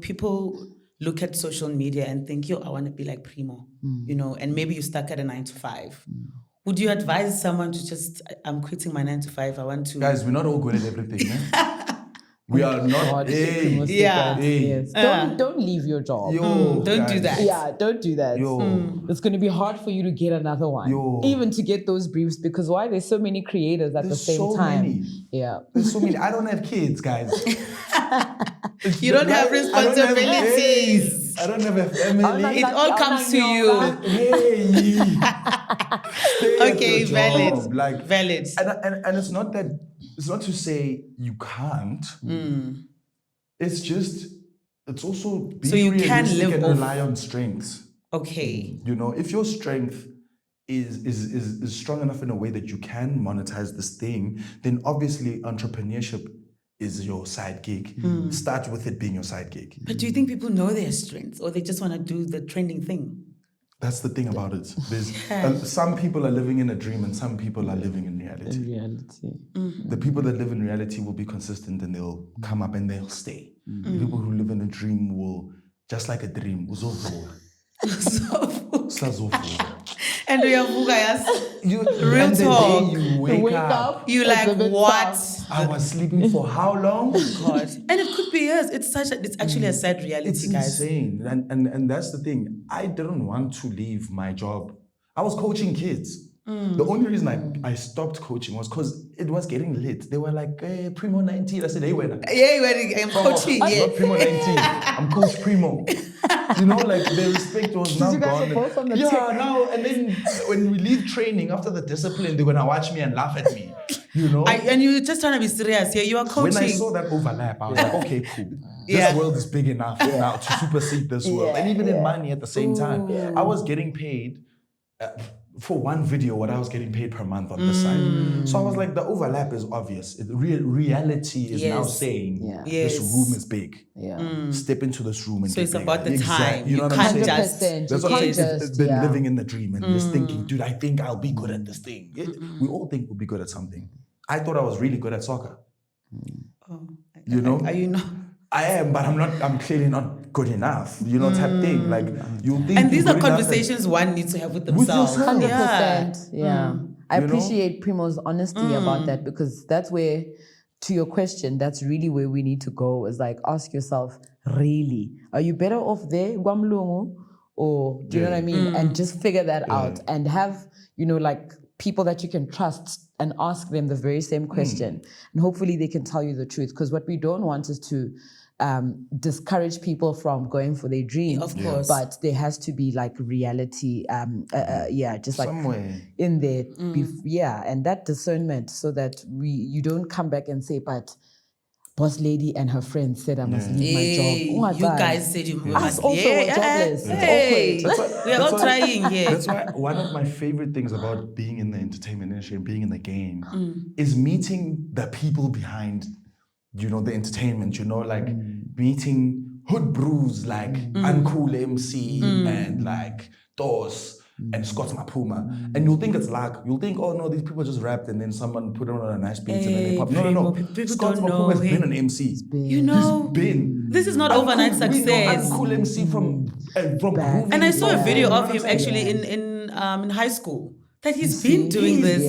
people look at social media and think, I want to be like Primo, and maybe you're stuck at a 9-to-5. Would you advise someone to just, I'm quitting my 9-to-5, I want to... Guys, we're not all good at everything, We are not... Yes. Don't leave your job. Don't do that. Yeah, don't do that. It's going to be hard for you to get another one. Even to get those briefs, because why? There's so many creators at the same time. Many. Yeah. There's so many. I don't have kids, guys. You don't have responsibilities. I don't have a family. It all comes to you. Okay, valid. Valid. And it's not that, it's not to say you can't. It's also being realistic and rely on strengths. Okay. If your strength is strong enough in a way that you can monetize this thing, then obviously entrepreneurship is your side gig. Start with it being your side gig. But do you think people know their strengths, or they just want to do the trending thing? That's the thing about it. There's some people are living in a dream and some people are living in reality. The people that live in reality will be consistent and they'll come up and they'll stay. The people who live in a dream will, just like a dream, And we have Bugayas. You, Real and the talk. day you wake up. You it's like, a bit what? tough. I was sleeping for how long? God. And it could be years. It's actually a sad reality, It's guys. insane. And that's the thing. I didn't want to leave my job. I was coaching kids. The only reason I stopped coaching was because it was getting lit. They were like, hey, Primo 19. I said, hey, wait. Yeah, I'm coaching. I'm Yeah. not Primo 19. I'm Coach Primo. You know, like the respect was now You guys gone. were both on the Yeah, tip. now and then when we leave training after the discipline, they're gonna watch me and laugh at me. You know? And you're just trying to be serious. Yeah, you are coaching. When I saw that overlap, I was like, okay, cool. Yeah. This world is big enough now to supersede this world. And even in money at the same time. I was getting paid for one video what I was getting paid per month on this side. So I was like, the overlap is obvious. Reality is now Yes. saying Yes. this room is big. Yeah. Step into this room and So get it's bigger. about the time. You know You what I'm can't saying? just- 100%. That's You what can't it's been just, living in the dream and just thinking, dude, I think I'll be good at this thing. We all think we'll be good at something. I thought I was really good at soccer. Oh, You know? Are you not? I am, but I'm clearly not good enough. You know, type thing. Like you think. And these you're are good enough conversations one needs to have with themselves. yourself. 100%. Yeah. I You know? appreciate Primo's honesty about that, because that's where, to your question, that's really where we need to go, is like, ask yourself, really, are you better off there, Guamlungu? Or do you know what I mean? And just figure that out and have, like people that you can trust and ask them the very same question. And hopefully they can tell you the truth. Because what we don't want is to discourage people from going for their dreams. Of course. But there has to be like reality, just like Somewhere. in there. And that discernment, so that you don't come back and say, but boss lady and her friend said I must leave my job. You guys said you Us must. also were jobless. It's awkward. We are all trying here. That's why one of my favorite things about being in the entertainment industry and being in the game is meeting the people behind, the entertainment. Like meeting hood brews like Uncool MC and like Dos and Scott Mapuma. And you'll think it's luck. You'll think, oh no, these people just rapped and then someone put it on a nice beat and then they pop. No. People Scott don't Mapuma know has been him. an MC. You know, He's been. this is not overnight We know success. Uncool MC from Groovy. And I saw a video of him You know what I'm saying? actually in high school. That he's been doing this.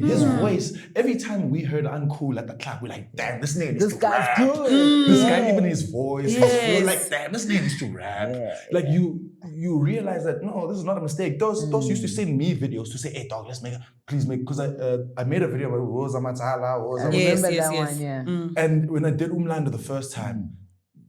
His voice. Every time we heard Uncool at the club, we're like, damn, this nigga needs This to guy's rap. good. This guy, even his voice, his Yes. flow, like, damn, this nigga needs to rap. Like you realize that no, this is not a mistake. Those used to send me videos to say, hey dog, please make, because I made a video about Woza Matala, Woza. Yes, Remember yes, that yes. one, yeah. And when I did Umlando the first time,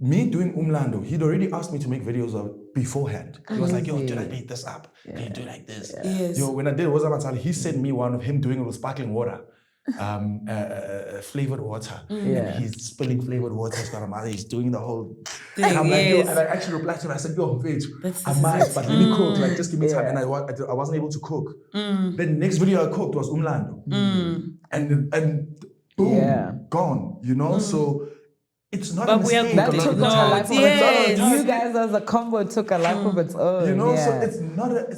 me doing Umlando, he'd already asked me to make videos of beforehand. He was like, yo, did I beat this up? Can you do it like this? Yes. Yo, when I did Woza Matala, he sent me one of him doing it with sparkling water. Flavored water. And he's spilling flavored water. He's doing the whole Thing, and I'm like, yo, yes. and I actually replied to him. I said, yo, bitch, This I is might, it. but let me cook. Like, just give me time. And I wasn't able to cook. The next video I cooked was Umlando. And boom, gone. So it's not a But we are mistake. That Take took notes. on a life of Yes. its own. You guys as a combo took a life of its own. So it's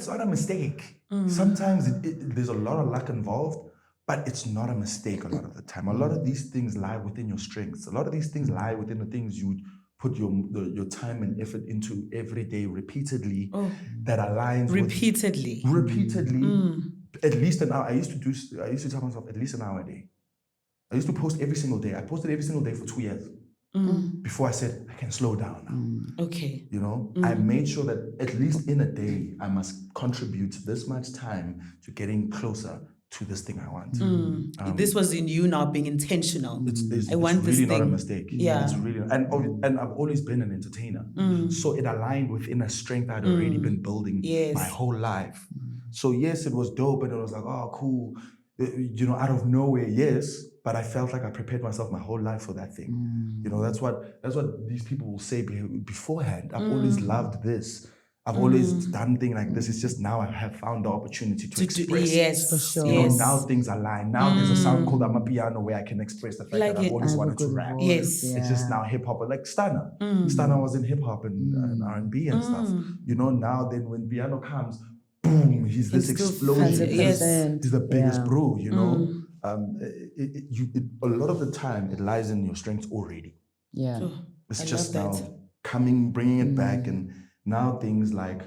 not a mistake. Sometimes there's a lot of luck involved, but it's not a mistake a lot of the time. A lot of these things lie within your strengths. A lot of these things lie within the things you put your time and effort into every day repeatedly that aligns Repeatedly. at least an hour. I used to tell myself at least an hour a day. I used to post every single day. I posted every single day for 2 years before I said I can slow down now. Okay. I made sure that at least in a day I must contribute this much time to getting closer to this thing I want. This was in you now being intentional. It's I want really this not a thing. mistake. Yeah. It's really and I've always been an entertainer. So it aligned within a strength I'd already been building Yes. my whole life. So yes, it was dope and it was like, oh cool. Out of nowhere, yes, but I felt like I prepared myself my whole life for that thing. That's what these people will say beforehand. I've always loved this. I've always done things like this. It's just now I have found the opportunity to express. Yes, for sure. Yes. Now things align. Now there's a sound called Amapiano where I can express the fact Like that I've it. always I have a wanted to good rap. voice, Yes. It's just now hip hop, like Stunner. Stunner was in hip hop and R&B and stuff. Now then when piano comes, boom, he's this It's still explosion. Yes. He's the biggest bro, a Yeah. lot of the time it lies in your strengths already. Yeah. It's I just love now that. bringing it back, and now things like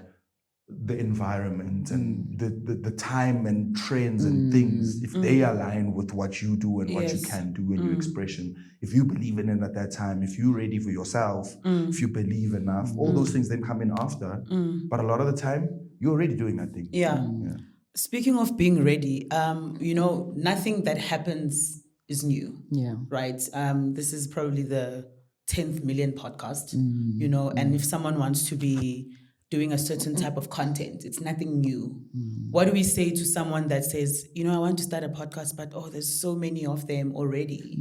the environment and the time and trends and things, if they align with what you do and what you can do and your expression, if you believe in it at that time, if you're ready for yourself, if you believe enough, all those things then come in after. But a lot of the time, you're already doing that thing. Yeah. Speaking of being ready, nothing that happens is new. Yeah. Right. This is probably the 10th million podcast, and if someone wants to be doing a certain type of content, it's nothing new. What do we say to someone that says, I want to start a podcast, but there's so many of them already?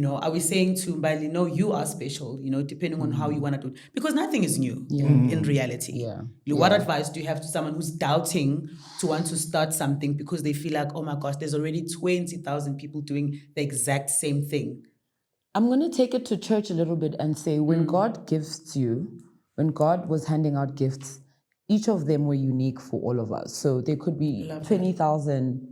Are we saying to Mbali, no, you are special, depending on how you want to do it? Because nothing is new in reality. Yeah. What advice do you have to someone who's doubting to want to start something because they feel like, oh my gosh, there's already 20,000 people doing the exact same thing? I'm going to take it to church a little bit and say, when God gifts you, when God was handing out gifts, each of them were unique for all of us. So there could be 20,000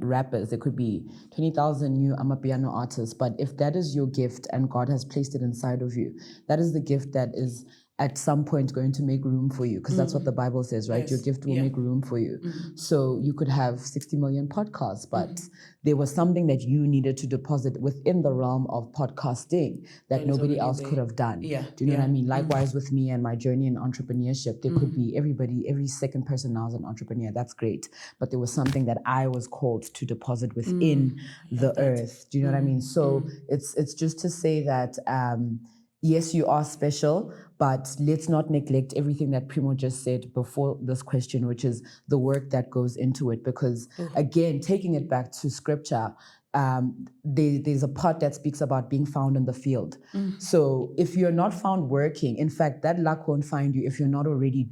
rappers, there could be 20,000 new Amapiano artists, but if that is your gift and God has placed it inside of you, that is the gift that is at some point going to make room for you, because that's what the Bible says, right? Your gift will make room for you. So you could have 60 million podcasts, but there was something that you needed to deposit within the realm of podcasting that nobody else could have done. Do you know what I mean? Likewise with me and my journey in entrepreneurship, there could be every second person now is an entrepreneur. That's great. But there was something that I was called to deposit within the earth. Do you know what I mean? So it's just to say that yes, you are special, but let's not neglect everything that Primo just said before this question, which is the work that goes into it. Because again, taking it back to scripture, there's a part that speaks about being found in the field. So if you're not found working, in fact, that luck won't find you if you're not already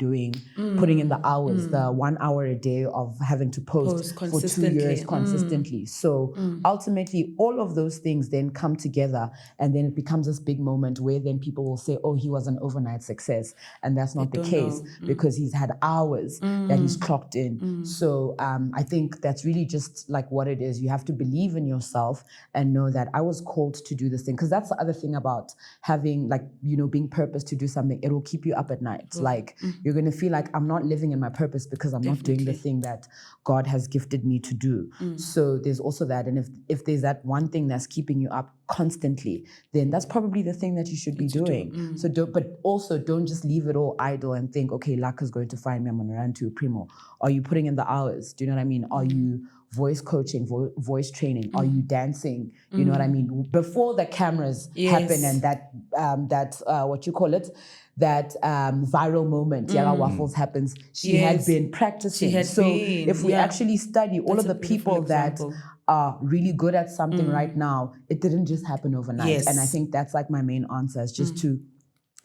putting in the hours, the 1 hour a day of having to post for 2 years consistently. So ultimately, all of those things then come together, and then it becomes this big moment where then people will say, oh, he was an overnight success. And that's not the case, because he's had hours that he's clocked in. So I think that's really just like what it is. You have to believe in yourself and know that I was called to do this thing. Because that's the other thing about having, like, being purposed to do something. It will keep you up at night. Like you're going to feel like I'm not living in my purpose because I'm not doing the thing that God has gifted me to do. So there's also that. And if there's that one thing that's keeping you up constantly, then that's probably the thing that you should be doing. So don't just leave it all idle and think, okay, luck is going to find me, I'm going to run to Primo. Are you putting in the hours? Do you know what I mean? Are you voice coaching, voice training? Are you dancing? You know what I mean? Before the cameras happen and that what you call it, that viral moment, Yaga Waffles happens, she had been practicing. If we actually study all of the people that are really good at something right now, it didn't just happen overnight. And I think that's like my main answer, is just to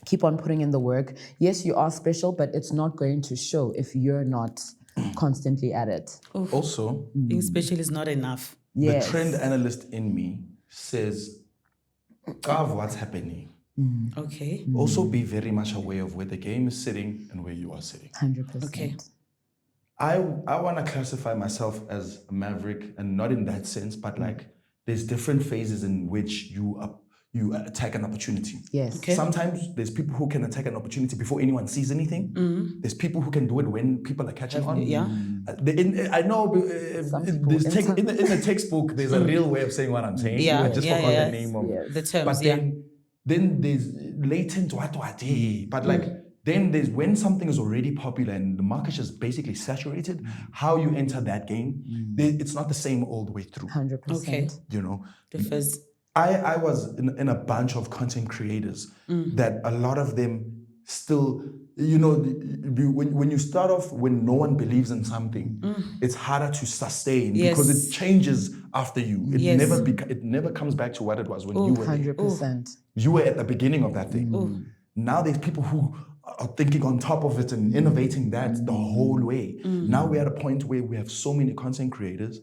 keep on putting in the work. Yes, you are special, but it's not going to show if you're not constantly at it. Also, being special is not enough. The trend analyst in me says, of what's happening. Okay. Also be very much aware of where the game is sitting and where you are sitting. 100%. Okay. I want to classify myself as a maverick, and not in that sense, but like there's different phases in which you attack an opportunity. Yes. Okay. Sometimes there's people who can attack an opportunity before anyone sees anything. There's people who can do it when people are catching on. Yeah. I know in the textbook there's a real way of saying what I'm saying. I just forgot the name of the terms. But then there's latent what, but like then there's when something is already popular and the market is basically saturated, how you enter that game, it's not the same all the way through. 100%. Okay. Differs. I was in a bunch of content creators that a lot of them still, when you start off, when no one believes in something, it's harder to sustain because it changes after you. It never comes back to what it was when you were 100%. You were at the beginning of that thing. Now there's people who are thinking on top of it and innovating that the whole way. Now we're at a point where we have so many content creators.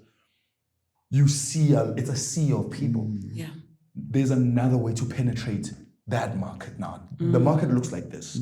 You see, it's a sea of people. Yeah. There's another way to penetrate that market now. The market looks like this.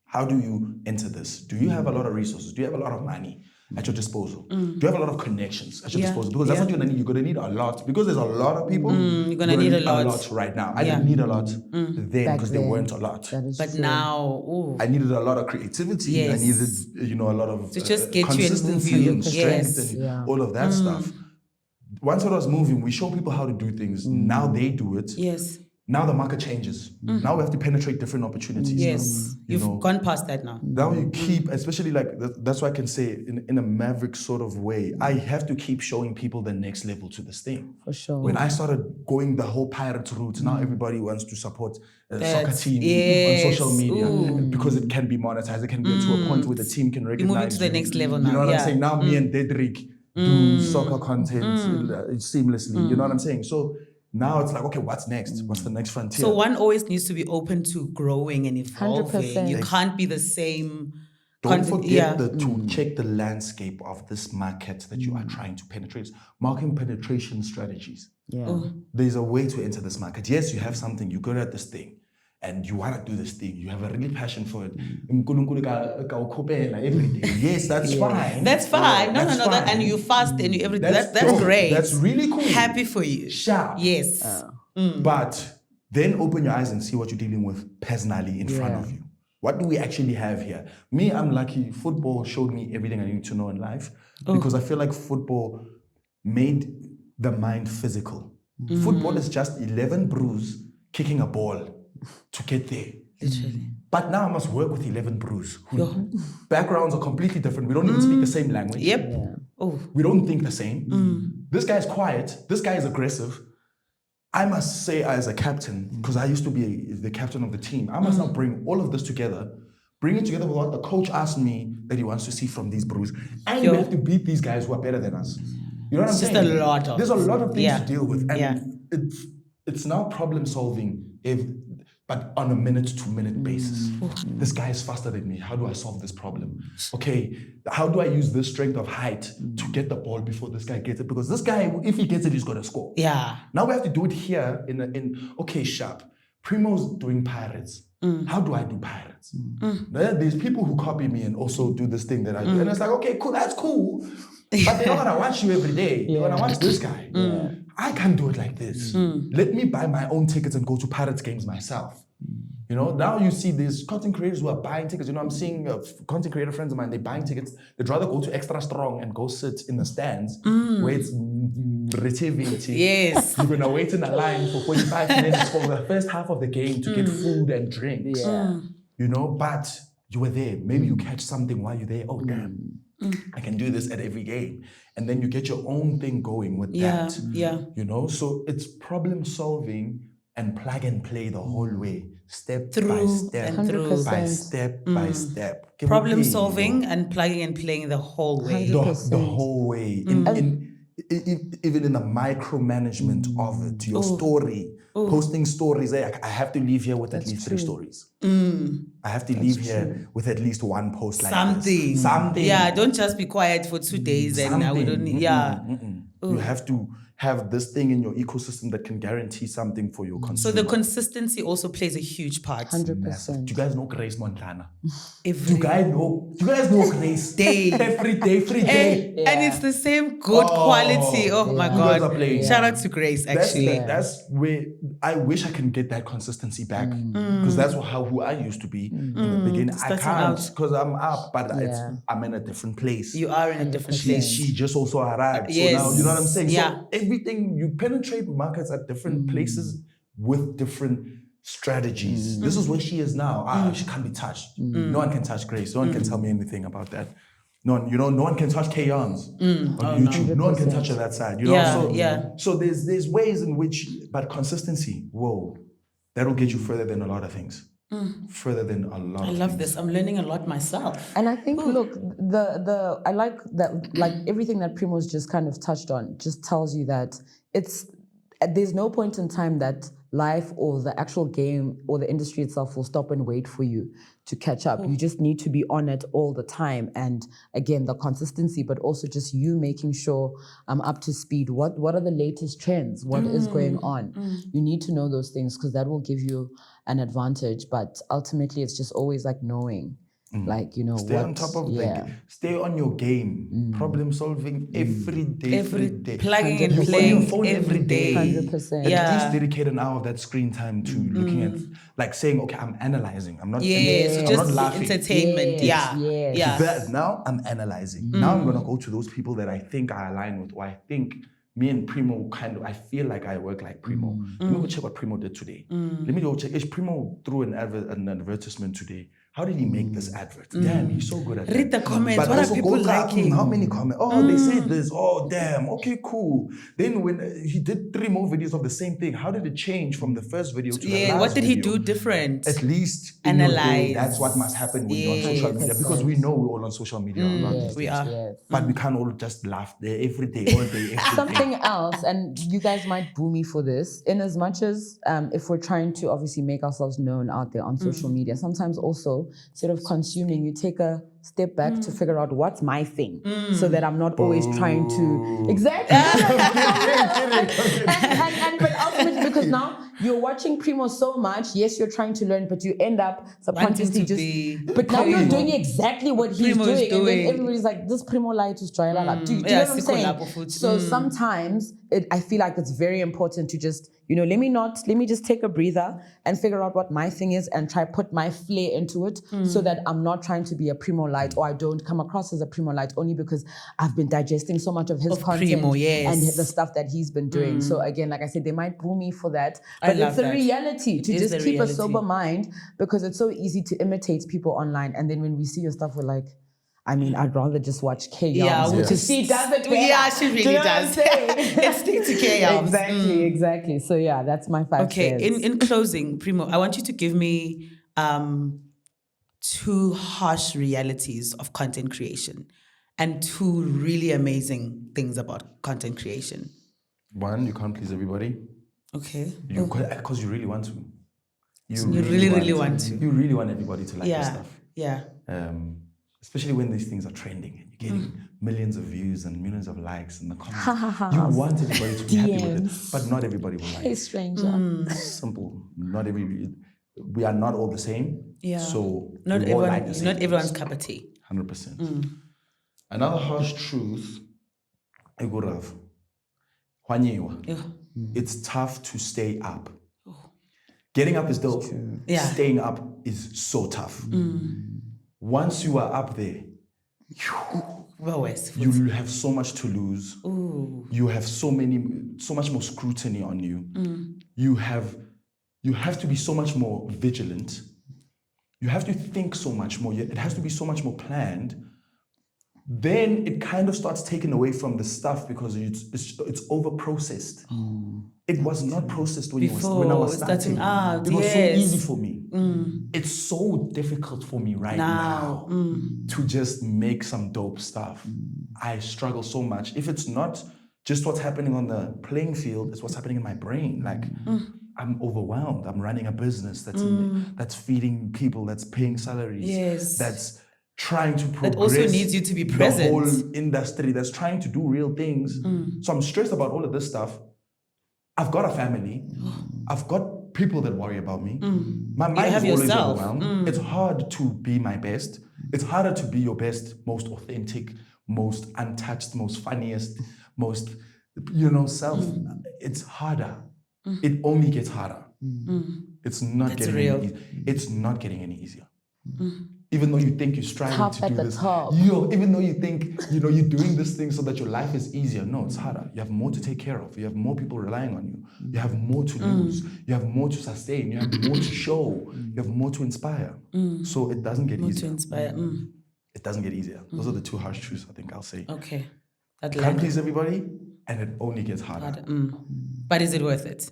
How do you enter this? Do you have a lot of resources? Do you have a lot of money? at your disposal? Do you have a lot of connections at your Yeah, disposal? Because that's yeah. what you're gonna need. You're gonna need a lot because there's a lot of people. You're gonna need a lot. right now. I Yeah. didn't need a lot then Back because there then, weren't a lot. That is But true. now, ooh, I needed a lot of creativity. Yes. I needed, a lot of To just get you and move consistency you. and strength Yes. and all of that stuff. Once it was moving, we show people how to do things. Now they do it. yes, Now the market changes. Now we have to penetrate different opportunities. yes. You've gone past that now. Now you keep, especially that's why I can say in a maverick sort of way, I have to keep showing people the next level to this thing. For sure. When I started going the whole pirate route, now everybody wants to support a soccer That's- team yes. on social media Ooh. because it can be monetized. It can get to a point where the team can recognize moving to the you. next level You now, know what yeah. I'm saying? Now me and Dedrick do soccer content seamlessly. You know what I'm saying? So now it's like, okay, what's next? What's the next frontier? So one always needs to be open to growing and evolving. 100%. You can't be the same. Don't forget to check the landscape of this market that you are trying to penetrate. Market penetration strategies. Yeah. There's a way to enter this market. Yes, you have something, you're good at this thing, and you want to do this thing. You have a really passion for it. Every day. Yes, that's fine. That's fine. No, That's no, that, fine. and you fast and you everything. That's dope. great. That's really cool. Happy for you. Sharp. Yes. But then open your eyes and see what you're dealing with personally in front of you. What do we actually have here? Me, I'm lucky. Football showed me everything I need to know in life because I feel like football made the mind physical. Football is just 11 brews kicking a ball to get there. Literally. But now I must work with 11 brews. Backgrounds are completely different. We don't even speak the same language. Yep. Oh. We don't think the same. This guy is quiet. This guy is aggressive. I must say, as a captain, because I used to be the captain of the team, I must now bring all of this together, bring it together with what the coach asked me that he wants to see from these brews. And we have to beat these guys who are better than us. You know what I'm saying? Just a lot of There's a lot of things yeah. to deal with. And Yeah. it's now problem solving, but on a minute-to-minute basis. This guy is faster than me. How do I solve this problem? Okay, how do I use this strength of height to get the ball before this guy gets it? Because this guy, if he gets it, he's gonna score. Yeah. Now we have to do it here okay, sharp. Primo's doing pirates. How do I do pirates? There's people who copy me and also do this thing that I do. And it's like, okay, cool, that's cool. But they're not gonna watch you every day. They're gonna watch this guy. I can't do it like this. Let me buy my own tickets and go to Pirates games myself. You know, now you see these content creators who are buying tickets. You know, I'm seeing content creator friends of mine, they're buying tickets. They'd rather go to Extra Strong and go sit in the stands where it's retivity. Yes. You're gonna wait in a line for 45 minutes for the first half of the game to get food and drinks. Yeah. You know, but you were there. Maybe you catch something while you're there. Oh, damn. I can do this at every game. And then you get your own thing going with that. Yeah. You know, so it's problem solving and plug and play the whole way, step by Through step, and through. by step by step. Problem solving and plugging and playing the whole way. The whole way. Even in the micromanagement of it, your story, posting stories. I have to leave here with at least 3 stories. I have to leave here with at least 1 post like Something. this. Something. Yeah, don't just be quiet for 2 days and now we don't need, yeah. You have to have this thing in your ecosystem that can guarantee something for your consumer. So the consistency also plays a huge part. 100%. Do you guys know Grace Montana? Every Do you guys know Grace? day. Every day. And it's the same good quality. Oh my You guys are God. playing. Shout out to Grace, actually. That's where I wish I can get that consistency back because that's who I used to be in the beginning. I Starting can't out. because I'm up, but I'm in a different place. You are in a different place. She just also arrived. Yes. So now, you know what I'm saying? Yeah. So everything, you penetrate markets at different places with different strategies. This is where she is now. She can't be touched. No one can touch Grace. No one can tell me anything about that. No one can touch K-Yans on YouTube. No one can touch her that side. You know? So there's ways in which, but consistency, that'll get you further than a lot of things. Further than a lot. I love this. I'm learning a lot myself. And I think, look, I like that, like everything that Primo's just kind of touched on, just tells you that there's no point in time that life or the actual game or the industry itself will stop and wait for you to catch up. You just need to be on it all the time. And again, the consistency, but also just you making sure I'm up to speed. What are the latest trends? What is going on? You need to know those things because that will give you an advantage. But ultimately, it's just always like knowing. Like, you know, Stay on top of stay on your game. Problem solving every day. Plugging and You're on playing your phone every day. 100%. At least dedicate an hour of that screen time to looking at, like saying, okay, I'm analyzing. I'm not I'm just not laughing. entertainment. That now I'm analyzing. Now I'm gonna go to those people that I think I align with, or I think me and Primo I feel like I work like Primo. Let me go check what Primo did today. Let me go check. Is Primo threw an advertisement today? How did he make this advert? Damn, he's so good at that. Read the comments. But What are also people liking? How many comments? Oh, they said this. Oh, damn. Okay, cool. Then when he did 3 more videos of the same thing, how did it change from the first video to the last what did he video? do different? At least in your day, Analyze. that's what must happen when you're on social media, because we know we're all on social media. We are. Yes. But we can't all just laugh there every day, all day, every day. Something else, and you guys might boo me for this, in as much as if we're trying to obviously make ourselves known out there on social media, sometimes also instead of consuming, you take a step back to figure out what's my thing, so that I'm not always trying to exactly. and but ultimately, because now you're watching Primo so much, yes, you're trying to learn, but you end up subconsciously but now you're doing exactly what he's Primo is doing, and then everybody's like, this Primo light is dry. Do you know what I'm saying? So sometimes I feel like it's very important to just, you know, let me just take a breather and figure out what my thing is and try put my flair into it, so that I'm not trying to be a Primo light, or I don't come across as a Primo light only because I've been digesting so much of his content Primo, and the stuff that he's been doing. So again, like I said, they might boo me for that, but it's a reality to just keep a sober mind, because it's so easy to imitate people online, and then when we see your stuff, we're like, I mean, I'd rather just watch K to see does it better. Yeah, she really does. Let's stick to K Exactly. So yeah, that's my 5 Okay, in closing, Primo, I want you to give me 2 harsh realities of content creation and 2 really amazing things about content creation. 1, you can't please everybody. Okay. Because you really want to. You really want to. You really want everybody to like your stuff. Yeah. Especially when these things are trending and you're getting millions of views and millions of likes in the comments. You want everybody to be happy with it, but not everybody will like it. Hey, stranger. Simple. We are not all the same. Yeah. So not everyone's cup of tea. 100%. Another harsh truth, it's tough to stay up. Getting up is dope. Staying up is so tough. Once you are up there, you have so much to lose. You have so much more scrutiny on you. You have to be so much more vigilant. You have to think so much more. It has to be so much more planned. Then it kind of starts taking away from the stuff, because it's over-processed. It was not processed when I was starting out. It was so easy for me. It's so difficult for me right now to just make some dope stuff. I struggle so much. If it's not just what's happening on the playing field, it's what's happening in my brain. Like, I'm overwhelmed. I'm running a business that's feeding people, that's paying salaries, that's trying to progress. That also needs you to be present. The whole industry that's trying to do real things. So I'm stressed about all of this stuff. I've got a family. I've got people that worry about me. My mind is always overwhelmed. It's hard to be my best. It's harder to be your best, most authentic, most untouched, most funniest, most, self. It's harder. It only gets harder. It's not It's not getting any easier. Even though you think you're striving to do this, even though you think you're doing this thing so that your life is easier, no, it's harder. You have more to take care of. You have more people relying on you. You have more to lose. You have more to sustain. You have more to show. You have more to inspire. So it doesn't get easier. More to inspire. It doesn't get easier. Those are the 2 harsh truths I think I'll say. Okay. Can't please everybody, and it only gets harder. But is it worth it?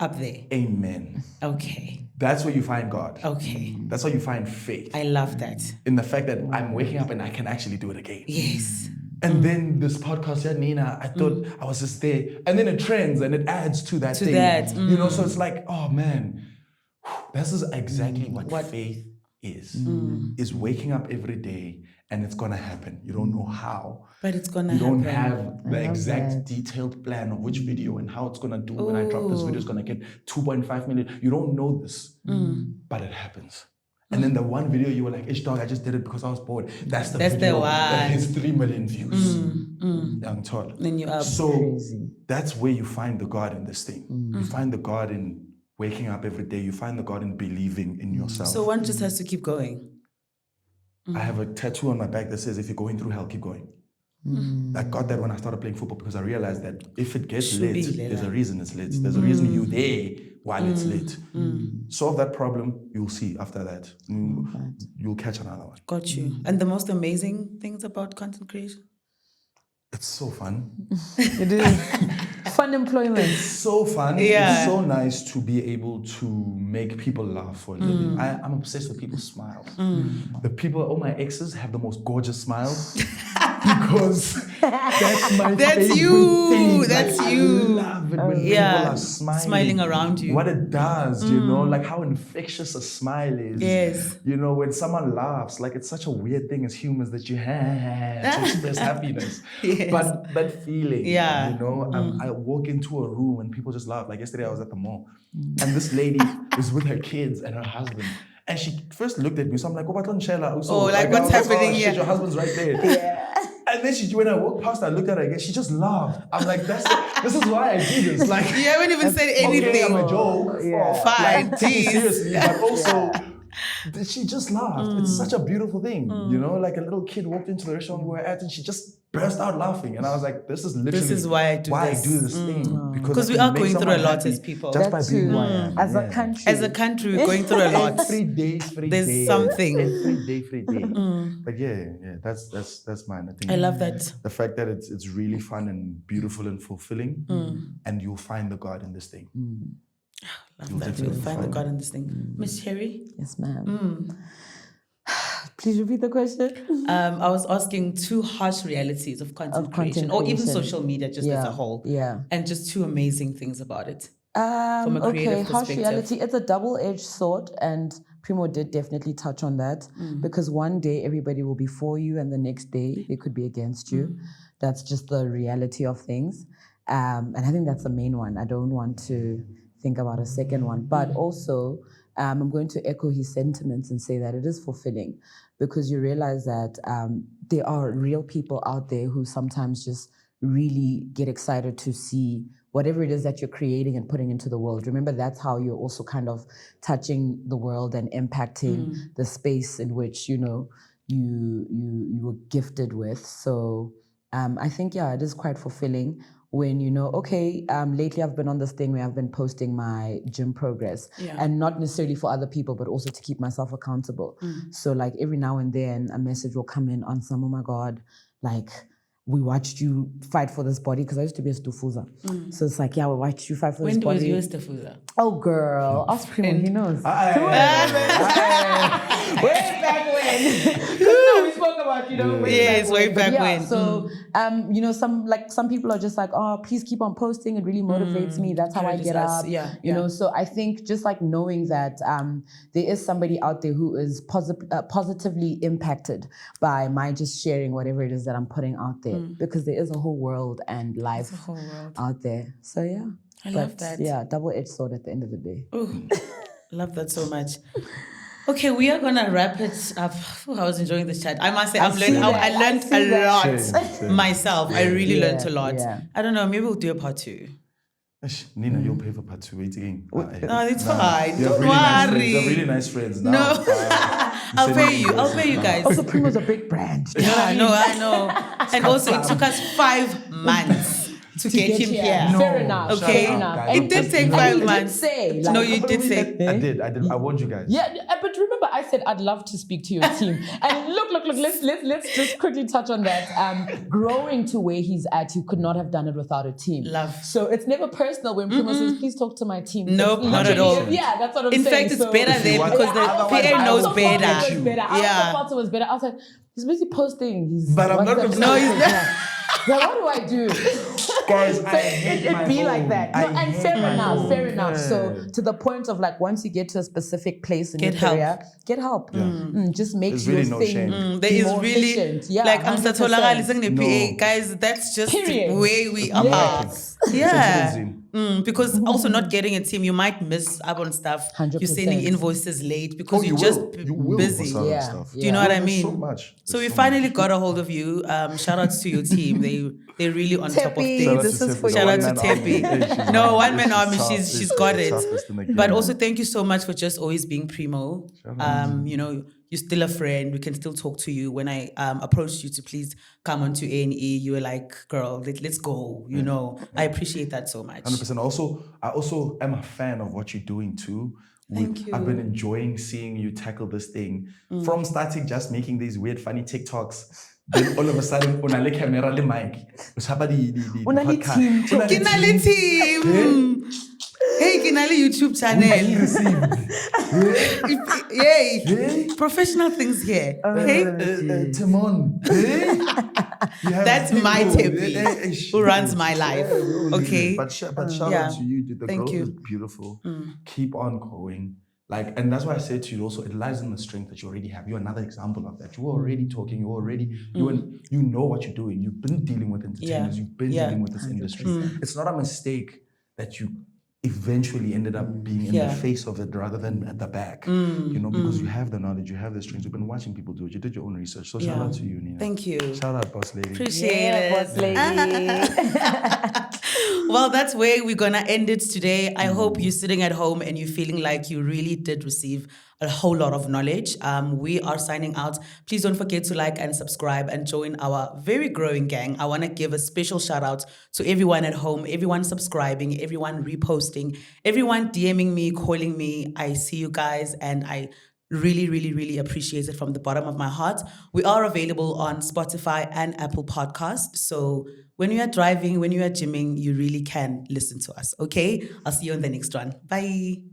Up there. Amen. Okay. That's where you find God. Okay. That's where you find faith. I love that. In the fact that I'm waking up and I can actually do it again. Yes. And then this podcast, Nina, I thought I was just there. And then it trends and it adds to that thing. So it's like, oh man, this is exactly what faith is waking up every day, and it's gonna happen. You don't know how, but it's gonna happen. You don't have the exact detailed plan of which video and how it's gonna do. When I drop this video, it's gonna get 2.5 million. You don't know this, but it happens. And then the one video you were like, "Ish dog, I just did it because I was bored." That's the That's video the one. that has 3 million views. Young Todd. Then you up. So Crazy. that's where you find the God in this thing. You find the God in waking up every day. You find the God in believing in yourself. So one just has to keep going. I have a tattoo on my back that says, "If you're going through hell, keep going." I got that when I started playing football because I realized that if it gets Should lit, be lit. there's a reason it's lit. There's a reason you're there while it's lit. Solve that problem, you'll see after that. You'll catch another one. Got you. And the most amazing things about content creation? It's so fun. It is fun employment. It's so fun. Yeah. It's so nice to be able to make people laugh for a living. I'm obsessed with people's smiles. The people, all my exes have the most gorgeous smiles because that's my That's favorite you. thing. That's I you. love it when Yeah. people are smiling around you. What it does, you know, like how infectious a smile is. Yes. You know, when someone laughs, like it's such a weird thing as humans that you have to express happiness. Yes. But that feeling, Yeah. you know, I walk into a room and people just laugh. Like yesterday I was at the mall and this lady was with her kids and her husband. And she first looked at me, so I'm like, "Oh, but don't share that." Like, I what's was happening "Oh, shit, here?" your husband's right there. And then when I walked past, I looked at her again. She just laughed. I'm like, this is why I do this. Like, You haven't even said anything. okay, I'm a joke. Yeah. Fine, Like, take it jeez. seriously, but also she just laughed. It's such a beautiful thing, you know. Like a little kid walked into the restaurant we were at, and she just burst out laughing, and I was like, "This is literally why I do this. thing Because I we can are make going through a someone lot happy as people. just That by being too. who I am. As a Yeah. country. As a country, we're going through a lot. Every day. There's something. Every day. But yeah, that's mine. I think I love that. the fact that it's really fun and beautiful and fulfilling, and you'll find the God in this thing. Love You'll that. You'll definitely find the find God in this thing. Miss Cherri? Yes, ma'am. Please repeat the question. I was asking 2 harsh realities of content creation, or even social media just as a whole. Yeah. And just 2 amazing things about it. From a creative Okay, harsh perspective. reality. It's a double-edged sword, and Primo did definitely touch on that because one day everybody will be for you, and the next day they could be against you. That's just the reality of things, and I think that's the main one. I don't want to think about a second one, but also I'm going to echo his sentiments and say that it is fulfilling because you realize that there are real people out there who sometimes just really get excited to see whatever it is that you're creating and putting into the world. Remember, that's how you're also kind of touching the world and impacting the space in which, you know, you were gifted with. So I think, yeah, it is quite fulfilling when you know, okay, lately I've been on this thing where I've been posting my gym progress and not necessarily for other people, but also to keep myself accountable. So like every now and then a message will come in on some, "Oh my God, like, we watched you fight for this body," because I used to be a stufuza. So it's like, yeah, we watched you fight for this When body. was yours, Tafuza? Oh, girl. Ask Primo, he knows. Way back when. No, we spoke about, you know, way back yeah, when. So, you know, some people are just like, "Oh, please keep on posting. It really motivates me. That's how I get up." You know, so I think just like knowing that there is somebody out there who is positively impacted by my just sharing whatever it is that I'm putting out there, because there is a whole world and life out there. So yeah. I love that. Yeah, double-edged sword at the end of the day. Ooh, love that so much. Okay, we are gonna wrap it up. Ooh, I was enjoying this chat. I must say, I learned a lot Same. myself. I really learned a lot. Yeah. I don't know. Maybe we'll do a part 2. Nina, you'll pay for part 2. Wait again. No, it's fine. You have Don't really nice friends. worry. You have really nice friends now. No. I'll pay you. I'll pay you guys. Also, Primo's a big brand. Yeah, I know. And also, it took us 5 months to get him here. No. Fair enough. Okay. Fair enough. Guys, It did take And 5 you did months. say, No, like, you did say. I did. I warned you guys. Yeah, but remember I said I'd love to speak to your team. And look, let's just quickly touch on that. Growing to where he's at, you could not have done it without a team. Love. So it's never personal when Primo says, "Please talk to my team." Nope, It's not at literally- all. Yeah, that's what I'm In saying. fact, it's So- better there want- because the Otherwise, PA I knows also better. I also thought it was better. I was like, he's busy posting. But I'm not WhatsApp gonna- No, he's status. Well, what do I do? Guys, So I hate it'd my be home. like that. No, I and hate fair my enough, home. fair enough. Yeah. So to the point of like, once you get to a specific place in Get your help. career, get help. Just make There's your really no thing shame. There is more really efficient. Yeah, like I'm 100%. Satolagalisang the PA No. guys. That's just Period. where we are. Yes. Yeah. Citizen. Because also not getting a team, you might miss out on stuff. You're sending 100%. invoices late because Oh, you're you just will. You will busy. for certain Yeah, stuff. Do you know what I There's mean? so much. So we There's so finally much. got a hold of you. Shout outs to your team. They're really on top of Tepi, things. Shout out this to is Tepi, for the Shout out you. to one-man army. Tepi. Hey, she's No, hard. one man She's army. tough. She's got the it. toughest in the game. But also thank you so much for just always being Primo. out. You know, you're still a friend. We can still talk to you. When I approached you to please come onto A&E, you were like, girl, let's go. You know, I appreciate that so much. 100%. Also, I also am a fan of what you're doing too. Thank you. I've been enjoying seeing you tackle this thing from starting just making these weird, funny TikToks. Then all of a sudden, on a camera, le mic. Usaba the Una le podcast. team, Una le Kinali team. Hey, Kinali YouTube channel. Yay. Professional things here. Hey. Timon. That's my Tepi who runs my life. Okay. But shout out to you, dude. The Thank growth you. is beautiful. Keep on going. Like, and that's why I said to you also, it lies in the strength that you already have. You're another example of that. You're already talking, you know what you're doing. You've been dealing with entertainers, you've been dealing with this industry. It's not a mistake that you eventually ended up being in the face of it rather than at the back. You know, because you have the knowledge, you have the strength. You've been watching people do it. You did your own research. So shout out to you, Nina. Thank you. Shout out, boss lady. Appreciate it. Boss lady. Well, that's where we're going to end it today. I hope you're sitting at home and you're feeling like you really did receive a whole lot of knowledge. We are signing out. Please don't forget to like and subscribe and join our very growing gang. I want to give a special shout out to everyone at home, everyone subscribing, everyone reposting, everyone DMing me, calling me. I see you guys and I really, really, really appreciate it from the bottom of my heart. We are available on Spotify and Apple Podcasts. So when you are driving, when you are gymming, you really can listen to us. Okay? I'll see you on the next one. Bye.